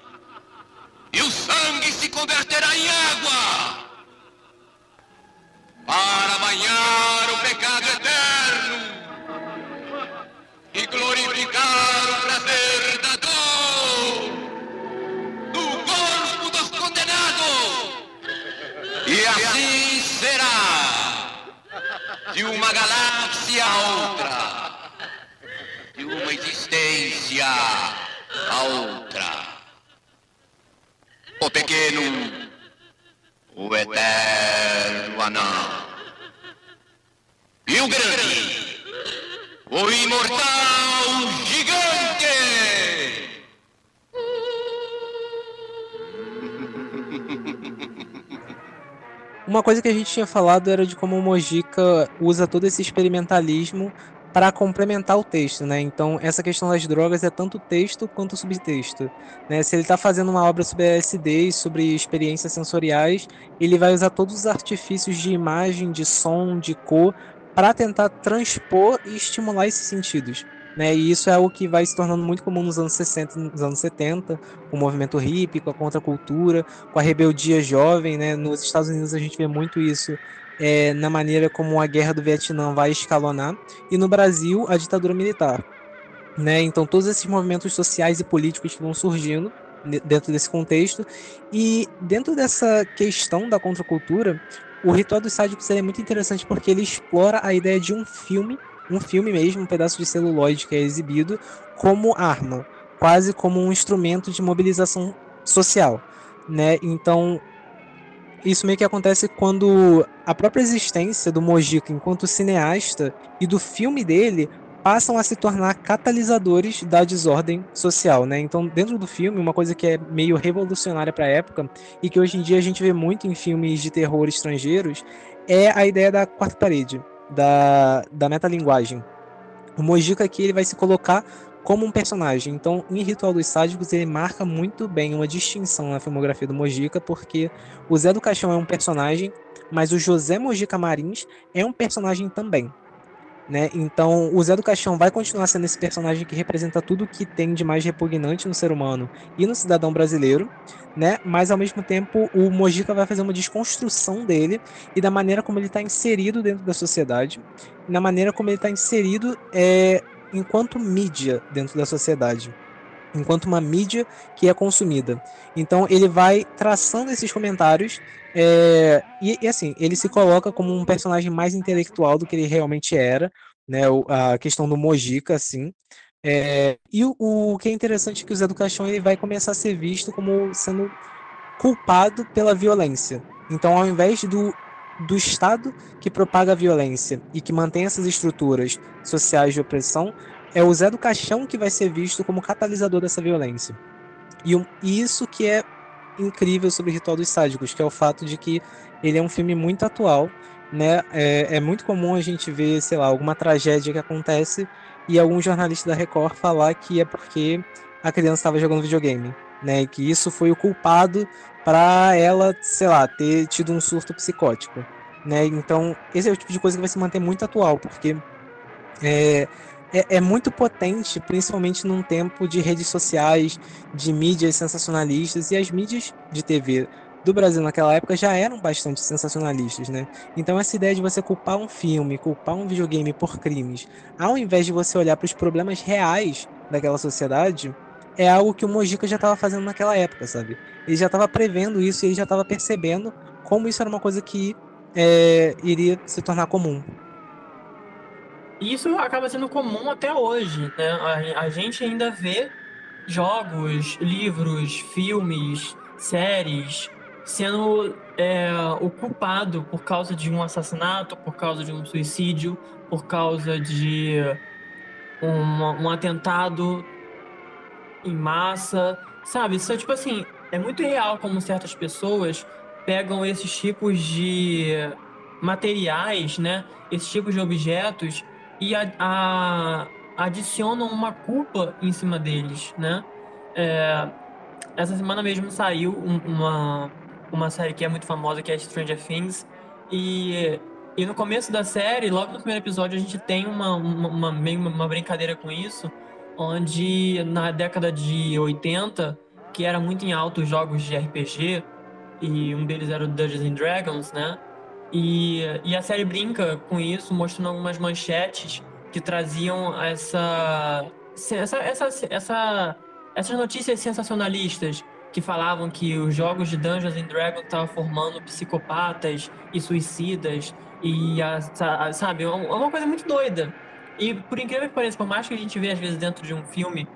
e o sangue se converterá em água, para banhar o pecado eterno e glorificar o prazer da dor do corpo dos condenados. E assim será, de uma galáxia a outra, de uma existência a outra. O pequeno, o eterno anão, e o grande, o imortal gigante. Uma coisa que a gente tinha falado era de como o Mojica usa todo esse experimentalismo para complementar o texto, né? Então, essa questão das drogas é tanto texto quanto subtexto, né? Se ele está fazendo uma obra sobre LSD, sobre experiências sensoriais, ele vai usar todos os artifícios de imagem, de som, de cor, para tentar transpor e estimular esses sentidos, né? E isso é algo que vai se tornando muito comum nos anos 60, nos anos 70, com o movimento hippie, com a contracultura, com a rebeldia jovem, né? Nos Estados Unidos a gente vê muito isso na maneira como a guerra do Vietnã vai escalonar, e no Brasil a ditadura militar, né? Então todos esses movimentos sociais e políticos que vão surgindo dentro desse contexto, e dentro dessa questão da contracultura, o Ritual dos Sádicos é muito interessante porque ele explora a ideia de um filme mesmo, um pedaço de celuloide que é exibido como arma, quase como um instrumento de mobilização social, né? Então isso meio que acontece quando a própria existência do Mojica enquanto cineasta e do filme dele passam a se tornar catalisadores da desordem social, né? Então, dentro do filme, uma coisa que é meio revolucionária para a época e que hoje em dia a gente vê muito em filmes de terror estrangeiros é a ideia da quarta parede, da metalinguagem. O Mojica aqui ele vai se colocar como um personagem. Então, em Ritual dos Sádicos, ele marca muito bem uma distinção na filmografia do Mojica, porque o Zé do Caixão é um personagem, mas o José Mojica Marins é um personagem também, né? Então, o Zé do Caixão vai continuar sendo esse personagem que representa tudo que tem de mais repugnante no ser humano e no cidadão brasileiro, né? Mas, ao mesmo tempo, o Mojica vai fazer uma desconstrução dele e da maneira como ele está inserido dentro da sociedade, e na maneira como ele está inserido enquanto mídia dentro da sociedade. enquanto uma mídia que é consumida. Então ele vai traçando esses comentários e assim, ele se coloca como um personagem mais intelectual do que ele realmente era, né? A questão do Mojica, assim. E o que é interessante é que o Zé do Caixão ele vai começar a ser visto como sendo culpado pela violência. Então, ao invés do Estado que propaga a violência e que mantém essas estruturas sociais de opressão, é o Zé do Caixão que vai ser visto como catalisador dessa violência. E isso que é incrível sobre o Ritual dos Sádicos, que é o fato de que ele é um filme muito atual, né? É muito comum a gente ver, sei lá, alguma tragédia que acontece e algum jornalista da Record falar que é porque a criança estava jogando videogame, né? E que isso foi o culpado para ela, sei lá, ter tido um surto psicótico, né? Então, esse é o tipo de coisa que vai se manter muito atual, porque é muito potente, principalmente num tempo de redes sociais, de mídias sensacionalistas, e as mídias de TV do Brasil naquela época já eram bastante sensacionalistas, né? Então essa ideia de você culpar um filme, culpar um videogame por crimes, ao invés de você olhar para os problemas reais daquela sociedade, é algo que o Mojica já estava fazendo naquela época, sabe? Ele já estava prevendo isso e ele já estava percebendo como isso era uma coisa que iria se tornar comum. Isso acaba sendo comum até hoje, né? A gente ainda vê jogos, livros, filmes, séries sendo o culpado por causa de um assassinato, por causa de um suicídio, por causa de um atentado em massa, sabe? Isso é tipo assim, é muito real como certas pessoas pegam esses tipos de materiais, né? Esses tipos de objetos e adicionam uma culpa em cima deles, né? Essa semana mesmo saiu uma série que é muito famosa, que é Stranger Things, e no começo da série, logo no primeiro episódio, a gente tem meio uma brincadeira com isso, onde na década de 80, que era muito em alta os jogos de RPG, e um deles era o Dungeons and Dragons, né? E a série brinca com isso, mostrando algumas manchetes que traziam essas notícias sensacionalistas que falavam que os jogos de Dungeons and Dragons estavam formando psicopatas e suicidas e sabe, é uma coisa muito doida. E por incrível que pareça, por mais que a gente vê às vezes dentro de um filme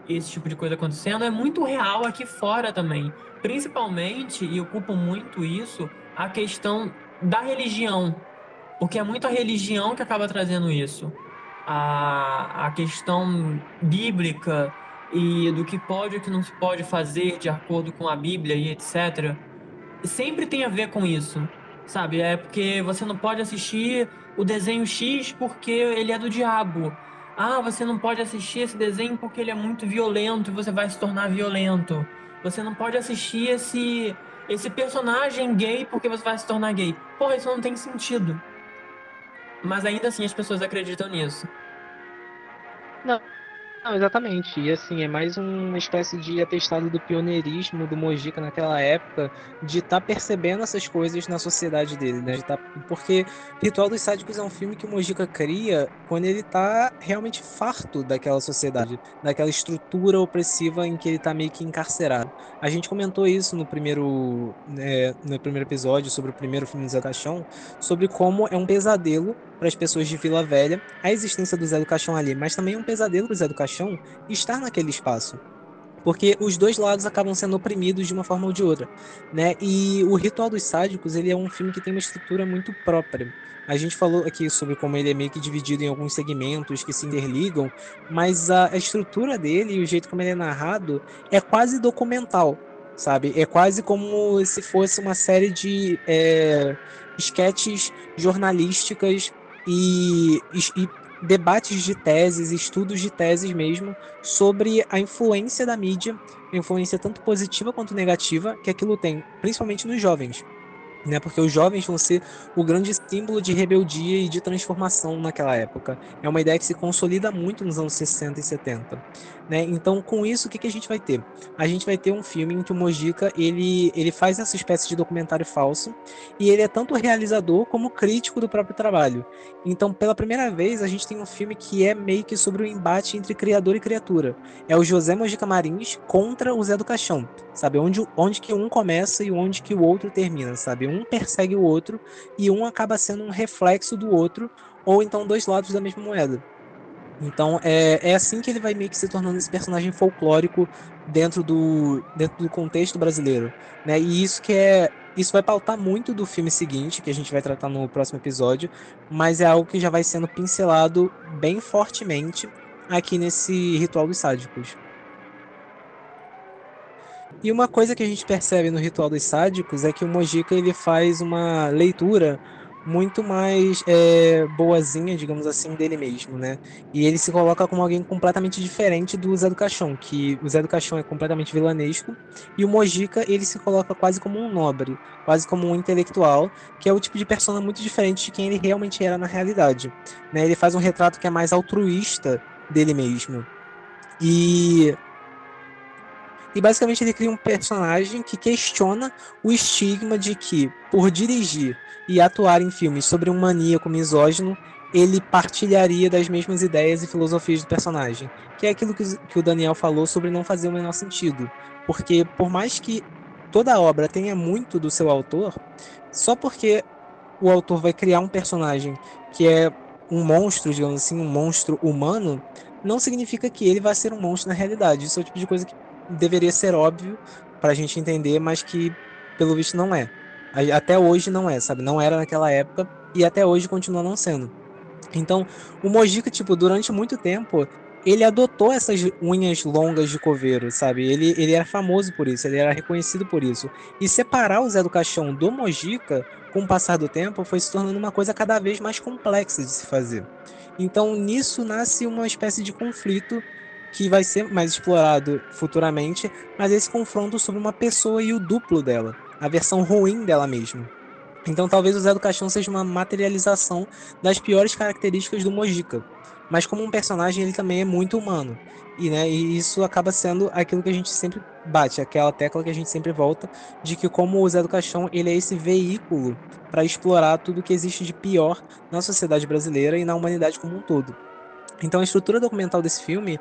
esse tipo de coisa acontecendo, é muito real aqui fora também. Principalmente, e eu culpo muito isso, a questão da religião, porque é muito a religião que acaba trazendo isso. A questão bíblica e do que pode e o que não se pode fazer de acordo com a Bíblia e etc. Sempre tem a ver com isso, sabe? É porque você não pode assistir o desenho X porque ele é do diabo. Ah, você não pode assistir esse desenho porque ele é muito violento e você vai se tornar violento. Você não pode assistir esse personagem gay porque você vai se tornar gay. Porra, isso não tem sentido. Mas ainda assim as pessoas acreditam nisso. Não, exatamente. E assim, é mais uma espécie de atestado do pioneirismo do Mojica naquela época, de estar percebendo essas coisas na sociedade dele, né? Porque Ritual dos Sádicos é um filme que o Mojica cria quando ele tá realmente farto daquela sociedade, daquela estrutura opressiva em que ele tá meio que encarcerado. A gente comentou isso no primeiro episódio sobre o primeiro filme do Zé do Caixão, sobre como é um pesadelo para as pessoas de Vila Velha a existência do Zé do Caixão ali, mas também é um pesadelo para o Zé do Caixão estar naquele espaço, porque os dois lados acabam sendo oprimidos de uma forma ou de outra, né? E o Ritual dos Sádicos, ele é um filme que tem uma estrutura muito própria. A gente falou aqui sobre como ele é meio que dividido em alguns segmentos que se interligam, mas a estrutura dele e o jeito como ele é narrado é quase documental, sabe? É quase como se fosse uma série de esquetes jornalísticas e debates de teses, estudos de teses mesmo, sobre a influência da mídia, a influência tanto positiva quanto negativa que aquilo tem, principalmente nos jovens. né? Porque os jovens vão ser o grande símbolo de rebeldia e de transformação naquela época. É uma ideia que se consolida muito nos anos 60 e 70, né? Então, com isso, o que a gente vai ter? A gente vai ter um filme em que o Mojica, ele faz essa espécie de documentário falso, e ele é tanto realizador como crítico do próprio trabalho. Então, pela primeira vez, a gente tem um filme que é meio que sobre o embate entre criador e criatura. É o José Mojica Marins contra o Zé do Caixão, sabe? Onde que um começa e onde que o outro termina, sabe? Um persegue o outro e um acaba sendo um reflexo do outro, ou então dois lados da mesma moeda. Então é assim que ele vai meio que se tornando esse personagem folclórico dentro do contexto brasileiro, né? E isso vai pautar muito do filme seguinte, que a gente vai tratar no próximo episódio, mas é algo que já vai sendo pincelado bem fortemente aqui nesse Ritual dos Sádicos. E uma coisa que a gente percebe no Ritual dos Sádicos é que o Mojica ele faz uma leitura muito mais boazinha, digamos assim, dele mesmo, né? E ele se coloca como alguém completamente diferente do Zé do Caixão, que o Zé do Caixão é completamente vilanesco, e o Mojica ele se coloca quase como um nobre, quase como um intelectual, que é o tipo de persona muito diferente de quem ele realmente era na realidade, né? Ele faz um retrato que é mais altruísta dele mesmo. E basicamente ele cria um personagem que questiona o estigma de que, por dirigir e atuar em filmes sobre um maníaco misógino, ele partilharia das mesmas ideias e filosofias do personagem. Que é aquilo que o Daniel falou sobre não fazer o menor sentido. Porque por mais que toda a obra tenha muito do seu autor, só porque o autor vai criar um personagem que é um monstro, digamos assim, um monstro humano, não significa que ele vai ser um monstro na realidade. Isso é o tipo de coisa que deveria ser óbvio pra gente entender, mas que pelo visto não é. Até hoje não é, sabe? Não era naquela época e até hoje continua não sendo. Então, o Mojica, tipo, durante muito tempo, ele adotou essas unhas longas de coveiro, sabe? Ele era famoso por isso, ele era reconhecido por isso. E separar o Zé do Caixão do Mojica, com o passar do tempo, foi se tornando uma coisa cada vez mais complexa de se fazer. Então, nisso nasce uma espécie de conflito que vai ser mais explorado futuramente, mas esse confronto sobre uma pessoa e o duplo dela, a versão ruim dela mesma. Então talvez o Zé do Caixão seja uma materialização das piores características do Mojica, mas como um personagem ele também é muito humano, e isso acaba sendo aquilo que a gente sempre bate, aquela tecla que a gente sempre volta, de que como o Zé do Caixão ele é esse veículo para explorar tudo que existe de pior na sociedade brasileira e na humanidade como um todo. Então a estrutura documental desse filme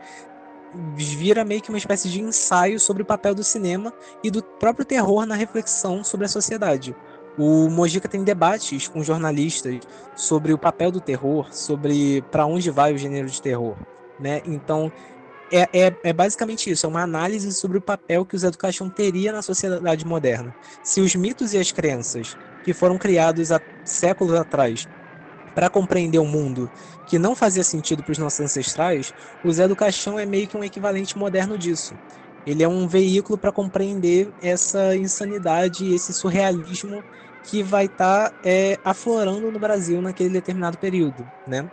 vira meio que uma espécie de ensaio sobre o papel do cinema e do próprio terror na reflexão sobre a sociedade. O Mojica tem debates com jornalistas sobre o papel do terror, sobre para onde vai o gênero de terror, né? Então é basicamente isso, é uma análise sobre o papel que o Zé do Caixão teria na sociedade moderna. Se os mitos e as crenças que foram criados há séculos atrás para compreender um mundo que não fazia sentido para os nossos ancestrais, o Zé do Caixão é meio que um equivalente moderno disso. Ele é um veículo para compreender essa insanidade e esse surrealismo que vai estar aflorando no Brasil naquele determinado período, né?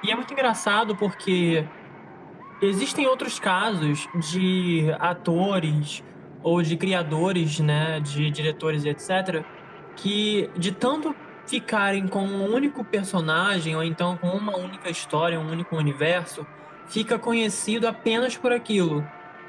E é muito engraçado porque existem outros casos de atores ou de criadores, né, de diretores e etc., que de tanto ficarem com um único personagem ou então com uma única história, um único universo, fica conhecido apenas por aquilo.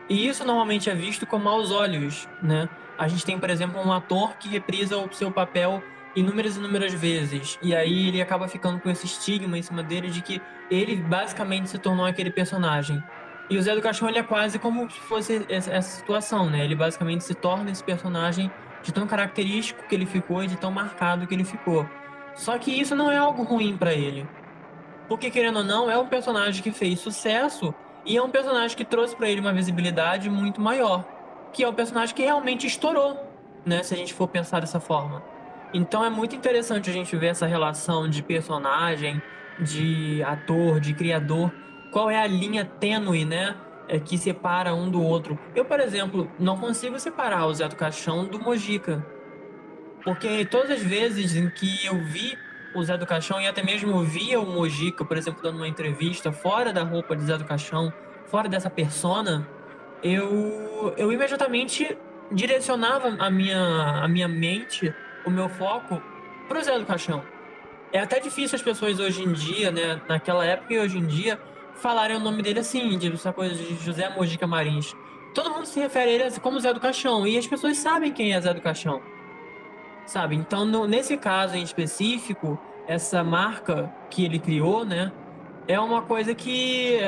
E isso normalmente é visto com maus olhos, né? A gente tem, por exemplo, um ator que reprisa o seu papel inúmeras vezes, e aí ele acaba ficando com esse estigma em cima dele de que ele basicamente se tornou aquele personagem. E o Zé do Caixão, ele é quase como se fosse essa situação, né? Ele basicamente se torna esse personagem de tão característico que ele ficou e de tão marcado que ele ficou. Só que isso não é algo ruim pra ele. Porque, querendo ou não, é um personagem que fez sucesso e é um personagem que trouxe pra ele uma visibilidade muito maior. Que é o personagem que realmente estourou, né? Se a gente for pensar dessa forma. Então é muito interessante a gente ver essa relação de personagem, de ator, de criador. Qual é a linha tênue, né? Que separa um do outro. Eu, por exemplo, não consigo separar o Zé do Caixão do Mojica. Porque todas as vezes em que eu vi o Zé do Caixão e até mesmo via o Mojica, por exemplo, dando uma entrevista fora da roupa de Zé do Caixão, fora dessa persona, eu imediatamente direcionava a minha mente, o meu foco, pro Zé do Caixão. É até difícil as pessoas hoje em dia, né, naquela época e hoje em dia, falarem o nome dele assim, de essa coisa de José Mojica Marins. Todo mundo se refere a ele como Zé do Caixão, e as pessoas sabem quem é Zé do Caixão, sabe? Então, nesse caso em específico, essa marca que ele criou, né, é uma coisa que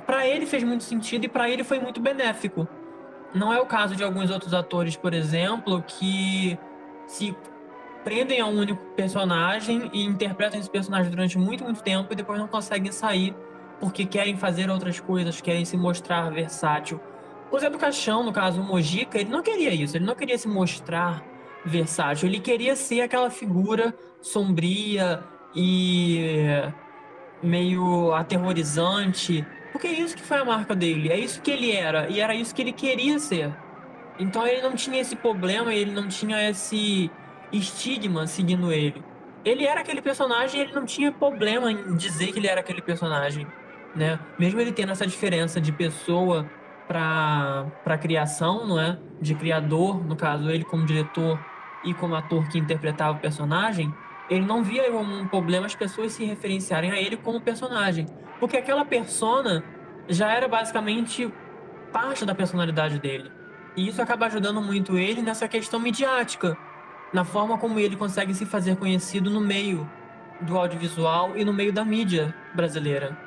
para ele fez muito sentido e para ele foi muito benéfico. Não é o caso de alguns outros atores, por exemplo, que se prendem a um único personagem e interpretam esse personagem durante muito, muito tempo e depois não conseguem sair porque querem fazer outras coisas, querem se mostrar versátil. O Zé do Caixão, no caso, o Mojica, ele não queria isso, ele não queria se mostrar versátil, ele queria ser aquela figura sombria e meio aterrorizante, porque é isso que foi a marca dele, é isso que ele era, e era isso que ele queria ser. Então ele não tinha esse problema, ele não tinha esse estigma seguindo ele. Ele era aquele personagem e ele não tinha problema em dizer que ele era aquele personagem, né? Mesmo ele tendo essa diferença de pessoa para criação, não é? De criador, no caso, ele como diretor e como ator que interpretava o personagem, ele não via como um problema as pessoas se referenciarem a ele como personagem, porque aquela persona já era basicamente parte da personalidade dele. E isso acaba ajudando muito ele nessa questão midiática, na forma como ele consegue se fazer conhecido no meio do audiovisual e no meio da mídia brasileira.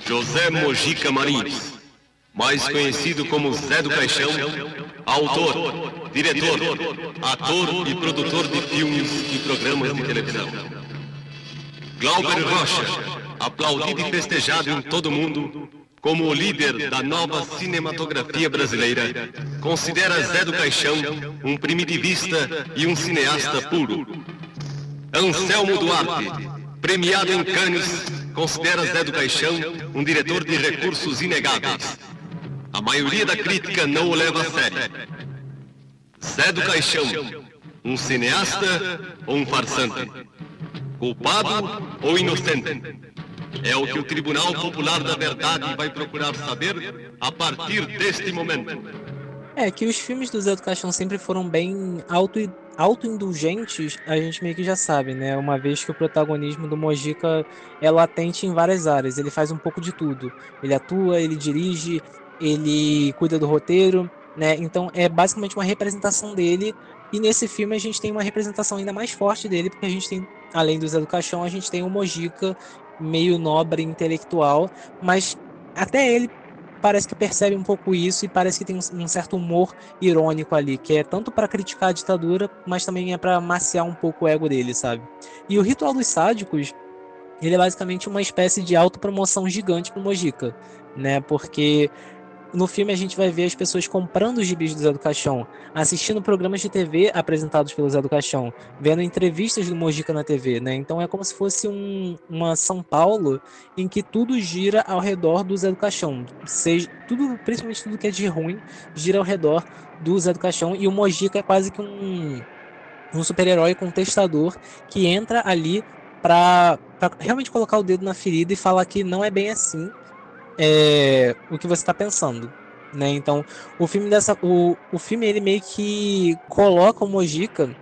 José Mojica Marins, mais conhecido como Zé do Caixão, autor, diretor, ator e produtor de filmes e programas de televisão. Glauber Rocha, aplaudido e festejado em todo o mundo como o líder da nova cinematografia brasileira, considera Zé do Caixão um primitivista e um cineasta puro. Anselmo Duarte, premiado em Cannes, considera Zé do Caixão um diretor de recursos inegáveis. A maioria da crítica não o leva a sério. Zé do Caixão, um cineasta ou um farsante? Culpado ou inocente? É o que o Tribunal Popular da Verdade vai procurar saber a partir deste momento. É que os filmes do Zé do Caixão sempre foram bem autoindulgentes, a gente meio que já sabe, né? Uma vez que o protagonismo do Mojica é latente em várias áreas, ele faz um pouco de tudo. Ele atua, ele dirige, ele cuida do roteiro, né? Então é basicamente uma representação dele, e nesse filme a gente tem uma representação ainda mais forte dele, porque a gente tem, além do Zé do Caixão, a gente tem o Mojica meio nobre, intelectual, mas até ele parece que percebe um pouco isso e parece que tem um certo humor irônico ali, que é tanto para criticar a ditadura, mas também é para maciar um pouco o ego dele, sabe? E o Ritual dos Sádicos, ele é basicamente uma espécie de autopromoção gigante pro Mojica, né? Porque no filme a gente vai ver as pessoas comprando os gibis do Zé do Caixão, assistindo programas de TV apresentados pelo Zé do Caixão, vendo entrevistas do Mojica na TV, né? Então é como se fosse uma São Paulo em que tudo gira ao redor do Zé do Caixão. Principalmente tudo que é de ruim gira ao redor do Zé do Caixão, e o Mojica é quase que um super-herói contestador que entra ali para realmente colocar o dedo na ferida e falar que não é bem assim o que você está pensando, né? Então o filme ele meio que coloca o Mojica,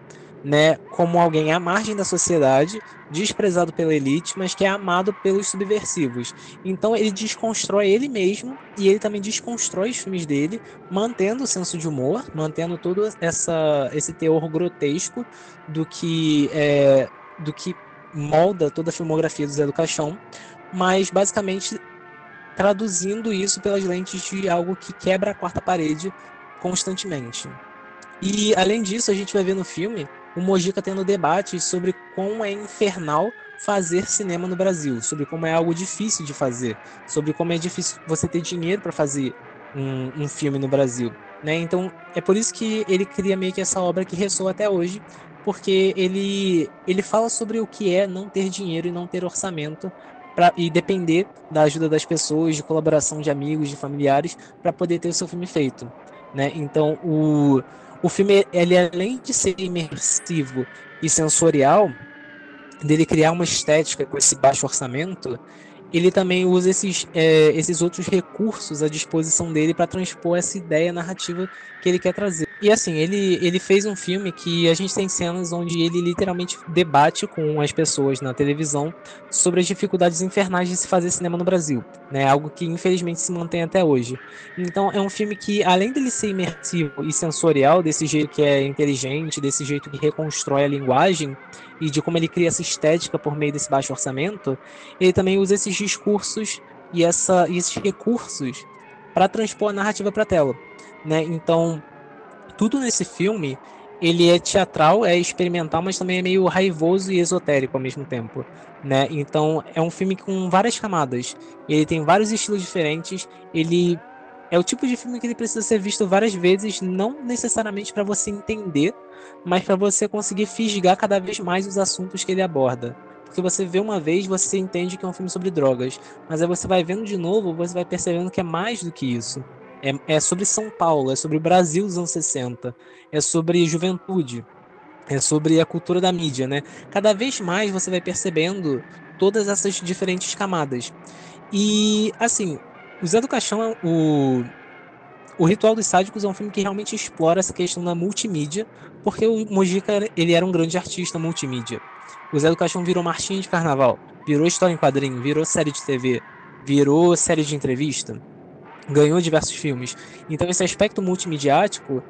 né, como alguém à margem da sociedade, desprezado pela elite, mas que é amado pelos subversivos. Então ele desconstrói ele mesmo, e ele também desconstrói os filmes dele, mantendo o senso de humor, mantendo todo esse teor grotesco do que molda toda a filmografia do Zé do Caixão, mas basicamente traduzindo isso pelas lentes de algo que quebra a quarta parede constantemente. E além disso, a gente vai ver no filme o Mojica tendo debates sobre como é infernal fazer cinema no Brasil, sobre como é algo difícil de fazer, sobre como é difícil você ter dinheiro para fazer um filme no Brasil, né? Então é por isso que ele cria meio que essa obra que ressoa até hoje, porque ele fala sobre o que é não ter dinheiro e não ter orçamento e depender da ajuda das pessoas, de colaboração de amigos, de familiares, para poder ter o seu filme feito, né? Então o filme, ele, além de ser imersivo e sensorial, dele criar uma estética com esse baixo orçamento, ele também usa esses outros recursos à disposição dele para transpor essa ideia narrativa que ele quer trazer. E assim, ele fez um filme que a gente tem cenas onde ele literalmente debate com as pessoas na televisão sobre as dificuldades infernais de se fazer cinema no Brasil, né? Algo que infelizmente se mantém até hoje. Então é um filme que, além dele ser imersivo e sensorial, desse jeito que é inteligente, desse jeito que reconstrói a linguagem, e de como ele cria essa estética por meio desse baixo orçamento, ele também usa esses discursos e esses recursos para transpor a narrativa para a tela, né? Então, tudo nesse filme, ele é teatral, é experimental, mas também é meio raivoso e esotérico ao mesmo tempo, né? Então, é um filme com várias camadas. Ele tem vários estilos diferentes, ele é o tipo de filme que ele precisa ser visto várias vezes, não necessariamente para você entender, mas para você conseguir fisgar cada vez mais os assuntos que ele aborda. Porque você vê uma vez, você entende que é um filme sobre drogas, mas aí você vai vendo de novo, você vai percebendo que é mais do que isso. É sobre São Paulo, é sobre o Brasil dos anos 60, é sobre juventude, é sobre a cultura da mídia, né? Cada vez mais você vai percebendo todas essas diferentes camadas. E, assim, o Zé do Caixão, o Ritual dos Sádicos é um filme que realmente explora essa questão da multimídia, porque o Mojica, ele era um grande artista multimídia. O Zé do Caixão virou marchinha de carnaval, virou história em quadrinho, virou série de TV, virou série de entrevista, ganhou diversos filmes. Então esse aspecto multimediático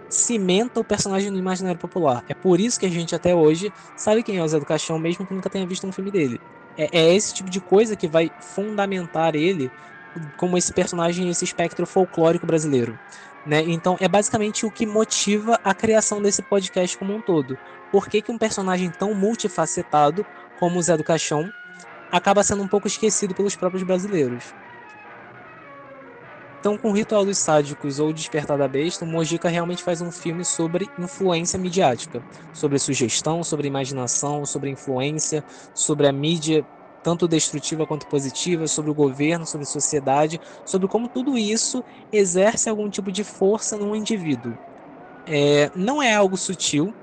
cimenta o personagem no imaginário popular. É por isso que a gente até hoje sabe quem é o Zé do Caixão, mesmo que nunca tenha visto um filme dele. É esse tipo de coisa que vai fundamentar ele como esse personagem, esse espectro folclórico brasileiro, né? Então é basicamente o que motiva a criação desse podcast como um todo. Por que um personagem tão multifacetado como o Zé do Caixão acaba sendo um pouco esquecido pelos próprios brasileiros? Então, com o Ritual dos Sádicos ou Despertar da Besta, o Mojica realmente faz um filme sobre influência midiática, sobre sugestão, sobre imaginação, sobre influência, sobre a mídia, tanto destrutiva quanto positiva, sobre o governo, sobre a sociedade, sobre como tudo isso exerce algum tipo de força num indivíduo. Não é algo sutil,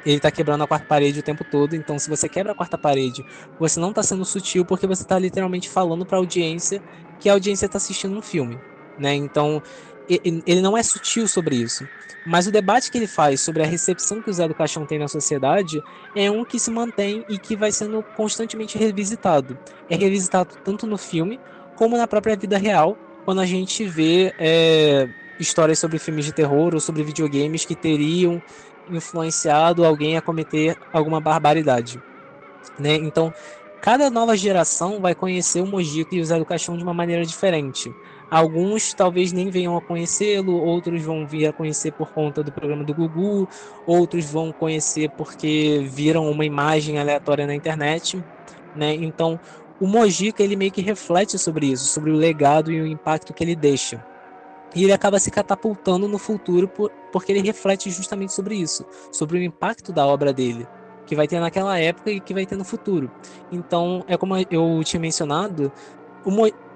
ele está quebrando a quarta parede o tempo todo, então se você quebra a quarta parede, você não está sendo sutil porque você está literalmente falando para a audiência que a audiência está assistindo um filme, né? Então, ele não é sutil sobre isso. Mas o debate que ele faz sobre a recepção que o Zé do Caixão tem na sociedade é um que se mantém e que vai sendo constantemente revisitado. É revisitado tanto no filme como na própria vida real, quando a gente vê histórias sobre filmes de terror ou sobre videogames que teriam influenciado alguém a cometer alguma barbaridade, né? Então, cada nova geração vai conhecer o Mojica e o Zé do Caixão de uma maneira diferente. Alguns talvez nem venham a conhecê-lo, outros vão vir a conhecer por conta do programa do Gugu, outros vão conhecer porque viram uma imagem aleatória na internet, né? Então, o Mojica, ele meio que reflete sobre isso, sobre o legado e o impacto que ele deixa. E ele acaba se catapultando no futuro porque ele reflete justamente sobre isso, sobre o impacto da obra dele, que vai ter naquela época e que vai ter no futuro. Então, é como eu tinha mencionado,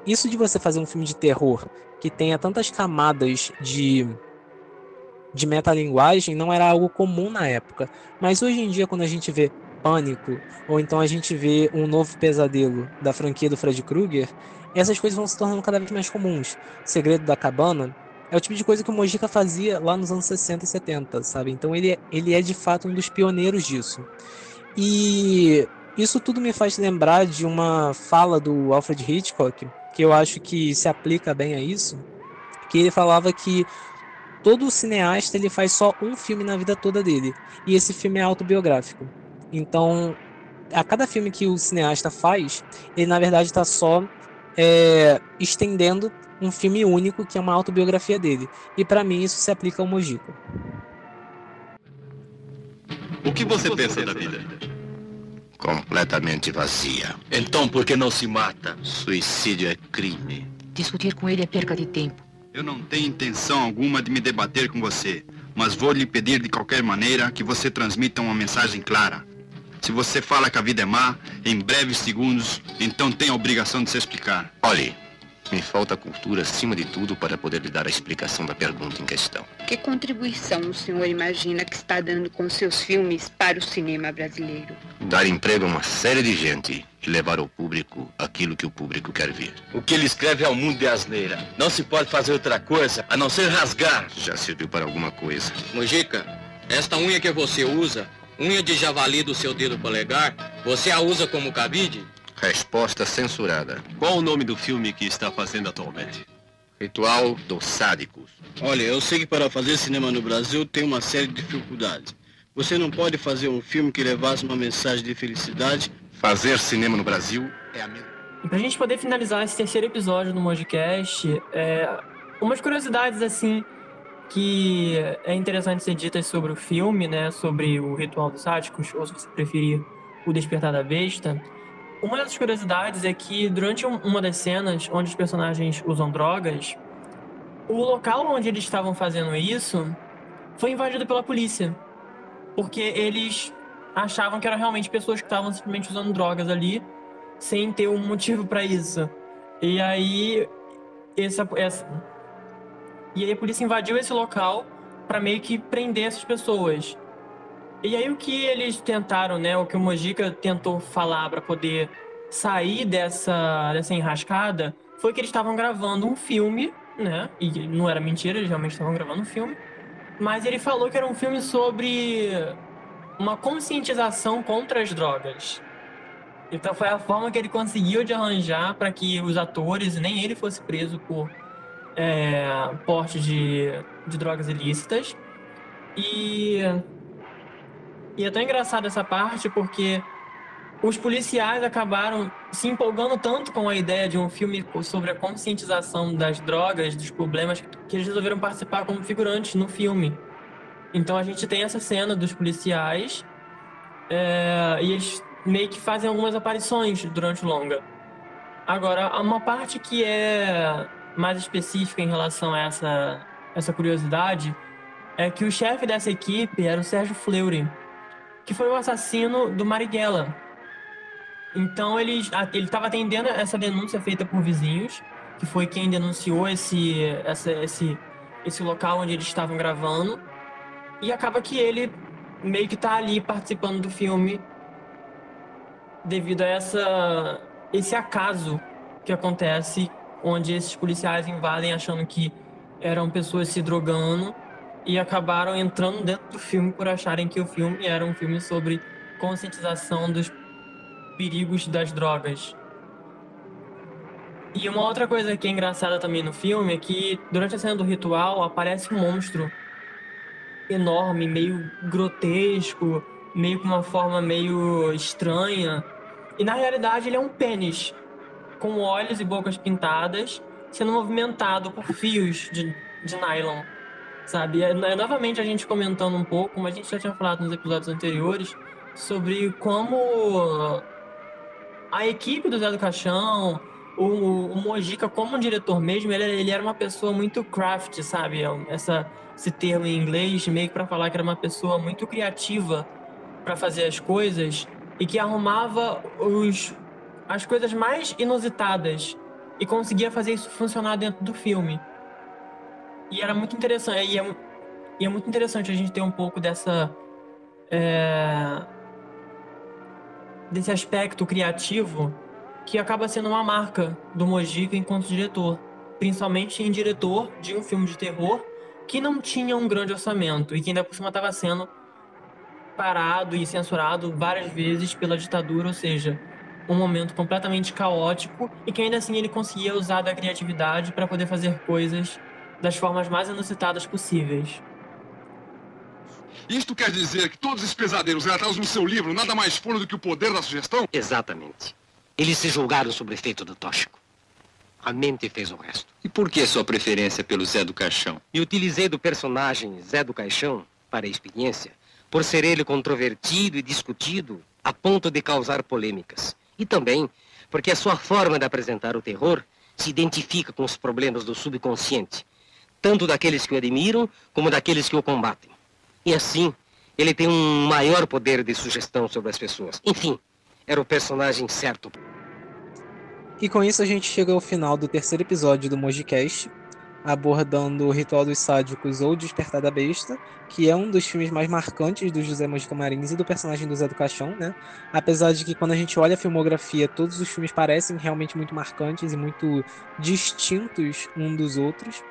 isso de você fazer um filme de terror que tenha tantas camadas de metalinguagem não era algo comum na época. Mas hoje em dia, quando a gente vê Pânico, ou então a gente vê um novo pesadelo da franquia do Freddy Krueger, essas coisas vão se tornando cada vez mais comuns. Segredo da Cabana é o tipo de coisa que o Mojica fazia lá nos anos 60 e 70, sabe? Então ele é de fato um dos pioneiros disso. E isso tudo me faz lembrar de uma fala do Alfred Hitchcock, que eu acho que se aplica bem a isso, que ele falava que todo cineasta ele faz só um filme na vida toda dele, e esse filme é autobiográfico. Então, a cada filme que o cineasta faz, ele na verdade está só estendendo um filme único, que é uma autobiografia dele. E para mim isso se aplica ao Mojica. O que você pensa da vida? Completamente vazia. Então por que não se mata? Suicídio é crime. Discutir com ele é perca de tempo. Eu não tenho intenção alguma de me debater com você, mas vou lhe pedir de qualquer maneira que você transmita uma mensagem clara. Se você fala que a vida é má, em breves segundos, então tem a obrigação de se explicar. Olhe, Me falta cultura, acima de tudo, para poder lhe dar a explicação da pergunta em questão. Que contribuição o senhor imagina que está dando com seus filmes para o cinema brasileiro? Dar emprego a uma série de gente e levar ao público aquilo que o público quer ver. O que ele escreve é um mundo de asneira. Não se pode fazer outra coisa a não ser rasgar. Já serviu para alguma coisa. Mojica, esta unha que você usa, unha de javali do seu dedo polegar, você a usa como cabide? Resposta censurada. Qual o nome do filme que está fazendo atualmente? Ritual dos Sádicos. Olha, eu sei que para fazer cinema no Brasil tem uma série de dificuldades. Você não pode fazer um filme que levasse uma mensagem de felicidade. Fazer cinema no Brasil é a mesma. E pra gente poder finalizar esse terceiro episódio do Mojicast, umas curiosidades assim que é interessante ser ditas sobre o filme, né? Sobre o Ritual dos Sádicos, ou se você preferir, o Despertar da Besta. Uma das curiosidades é que durante uma das cenas onde os personagens usam drogas, o local onde eles estavam fazendo isso foi invadido pela polícia. Porque eles achavam que eram realmente pessoas que estavam simplesmente usando drogas ali, sem ter um motivo para isso. E aí a polícia invadiu esse local para meio que prender essas pessoas. E aí o que eles tentaram, né, o que o Mojica tentou falar para poder sair dessa enrascada, foi que eles estavam gravando um filme, né, e não era mentira, eles realmente estavam gravando um filme, mas ele falou que era um filme sobre uma conscientização contra as drogas. Então foi a forma que ele conseguiu de arranjar para que os atores, nem ele fosse preso por porte de drogas ilícitas. E é tão engraçado essa parte porque os policiais acabaram se empolgando tanto com a ideia de um filme sobre a conscientização das drogas, dos problemas, que eles resolveram participar como figurantes no filme. Então a gente tem essa cena dos policiais e eles meio que fazem algumas aparições durante o longa. Agora, uma parte que é mais específica em relação a essa curiosidade é que o chefe dessa equipe era o Sérgio Fleury, que foi o assassino do Marighella. Então ele estava atendendo essa denúncia feita por vizinhos, que foi quem denunciou esse local onde eles estavam gravando, e acaba que ele meio que está ali participando do filme devido a esse acaso que acontece, onde esses policiais invadem achando que eram pessoas se drogando e acabaram entrando dentro do filme por acharem que o filme era um filme sobre conscientização dos perigos das drogas. E uma outra coisa que é engraçada também no filme é que durante a cena do ritual aparece um monstro enorme, meio grotesco, meio com uma forma meio estranha. E na realidade ele é um pênis com olhos e bocas pintadas, sendo movimentado por fios de nylon, sabe? Novamente a gente comentando um pouco, como a gente já tinha falado nos episódios anteriores, sobre como a equipe do Zé do Caixão, o Mojica como um diretor mesmo, ele era uma pessoa muito craft, sabe? Esse termo em inglês, meio que para falar que era uma pessoa muito criativa para fazer as coisas e que arrumava as coisas mais inusitadas e conseguia fazer isso funcionar dentro do filme. E era muito interessante, e é muito interessante a gente ter um pouco desse aspecto criativo que acaba sendo uma marca do Mojica enquanto diretor, principalmente em diretor de um filme de terror que não tinha um grande orçamento e que ainda por cima estava sendo parado e censurado várias vezes pela ditadura, ou seja, um momento completamente caótico, e que ainda assim ele conseguia usar da criatividade para poder fazer coisas das formas mais inusitadas possíveis. Isto quer dizer que todos esses pesadelos relatados no seu livro nada mais foram do que o poder da sugestão? Exatamente. Eles se julgaram sob o efeito do tóxico. A mente fez o resto. E por que sua preferência pelo Zé do Caixão? Me utilizei do personagem Zé do Caixão para a experiência, por ser ele controvertido e discutido a ponto de causar polêmicas. E também porque a sua forma de apresentar o terror se identifica com os problemas do subconsciente, tanto daqueles que o admiram como daqueles que o combatem. E assim, ele tem um maior poder de sugestão sobre as pessoas. Enfim, era o personagem certo. E com isso a gente chega ao final do terceiro episódio do Mojicast, abordando o Ritual dos Sádicos ou Despertar da Besta, que é um dos filmes mais marcantes do José Mojica Marins e do personagem do Zé do Caixão, né? Apesar de que quando a gente olha a filmografia, todos os filmes parecem realmente muito marcantes e muito distintos um dos outros.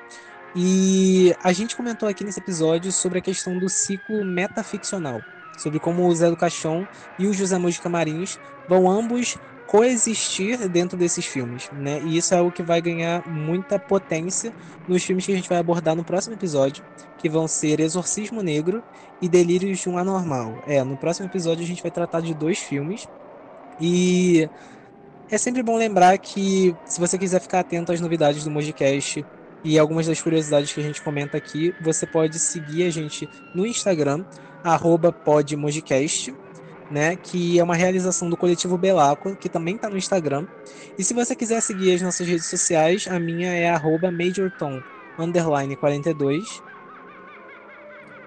E a gente comentou aqui nesse episódio sobre a questão do ciclo metaficcional, sobre como o Zé do Caixão e o José Mojica Marins vão ambos coexistir dentro desses filmes, né? E isso é algo que vai ganhar muita potência nos filmes que a gente vai abordar no próximo episódio, que vão ser Exorcismo Negro e Delírios de um Anormal. No próximo episódio a gente vai tratar de 2 filmes, e é sempre bom lembrar que, se você quiser ficar atento às novidades do Mojicast e algumas das curiosidades que a gente comenta aqui, você pode seguir a gente no Instagram, @podmojicast, né, que é uma realização do Coletivo Belacqua, que também está no Instagram. E se você quiser seguir as nossas redes sociais, a minha é @majortom_42.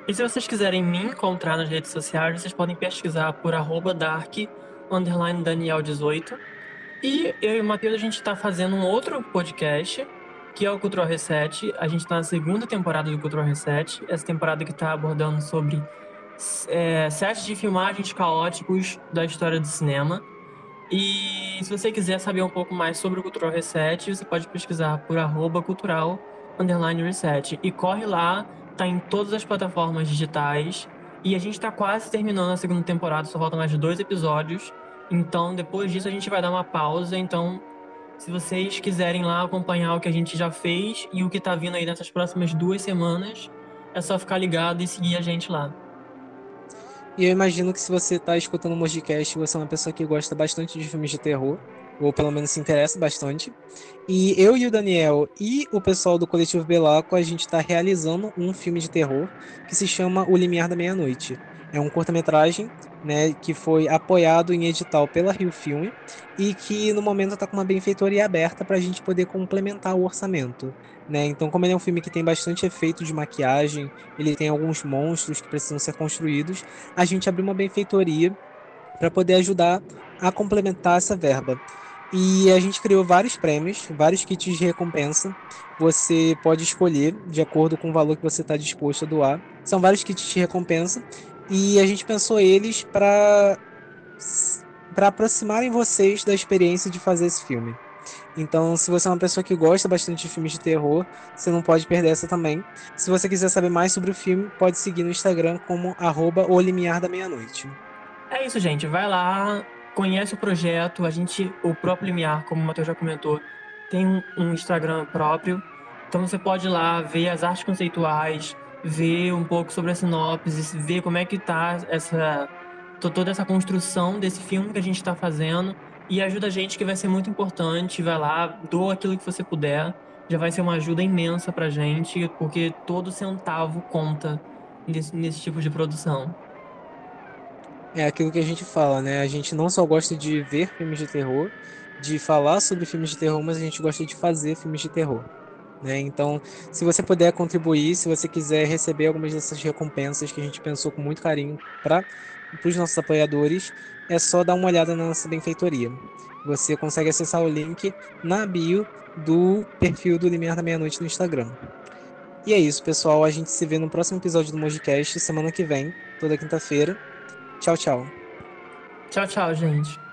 E se vocês quiserem me encontrar nas redes sociais, vocês podem pesquisar por @dark_daniel18. E eu e o Matheus, a gente está fazendo um outro podcast, que é o Cultural Reset. A gente está na segunda temporada do Cultural Reset, essa temporada que está abordando sobre sets de filmagens caóticos da história do cinema. E se você quiser saber um pouco mais sobre o Cultural Reset, você pode pesquisar por @cultural_reset. E corre lá, tá em todas as plataformas digitais. E a gente tá quase terminando a segunda temporada, só faltam mais 2 episódios. Então, depois disso, a gente vai dar uma pausa. Então, se vocês quiserem lá acompanhar o que a gente já fez e o que tá vindo aí nessas próximas 2 semanas, é só ficar ligado e seguir a gente lá. E eu imagino que, se você está escutando o Mojicast, você é uma pessoa que gosta bastante de filmes de terror, ou pelo menos se interessa bastante. E eu e o Daniel e o pessoal do Coletivo Belacqua, a gente está realizando um filme de terror que se chama O Limiar da Meia-Noite. É um curta-metragem, né, que foi apoiado em edital pela Rio Filme e que no momento está com uma benfeitoria aberta para a gente poder complementar o orçamento, né? Então, como ele é um filme que tem bastante efeito de maquiagem, ele tem alguns monstros que precisam ser construídos, a gente abriu uma benfeitoria para poder ajudar a complementar essa verba. E a gente criou vários prêmios, vários kits de recompensa. Você pode escolher de acordo com o valor que você está disposto a doar. São vários kits de recompensa e a gente pensou eles para aproximarem vocês da experiência de fazer esse filme. Então, se você é uma pessoa que gosta bastante de filmes de terror, você não pode perder essa também. Se você quiser saber mais sobre o filme, pode seguir no Instagram como @olimiardameia-noite. É isso, gente. Vai lá, conhece o projeto. O próprio Limiar, como o Matheus já comentou, tem um Instagram próprio. Então você pode ir lá ver as artes conceituais, ver um pouco sobre a sinopse, ver como é que tá toda essa construção desse filme que a gente está fazendo. E ajuda a gente, que vai ser muito importante. Vai lá, doa aquilo que você puder. Já vai ser uma ajuda imensa pra gente, porque todo centavo conta nesse tipo de produção. É aquilo que a gente fala, né? A gente não só gosta de ver filmes de terror, de falar sobre filmes de terror, mas a gente gosta de fazer filmes de terror, né? Então, se você puder contribuir, se você quiser receber algumas dessas recompensas que a gente pensou com muito carinho para os nossos apoiadores, é só dar uma olhada na nossa benfeitoria. Você consegue acessar o link na bio do perfil do Limiar da Meia-Noite no Instagram. E é isso, pessoal. A gente se vê no próximo episódio do Mojicast, semana que vem, toda quinta-feira. Tchau, tchau. Tchau, tchau, gente.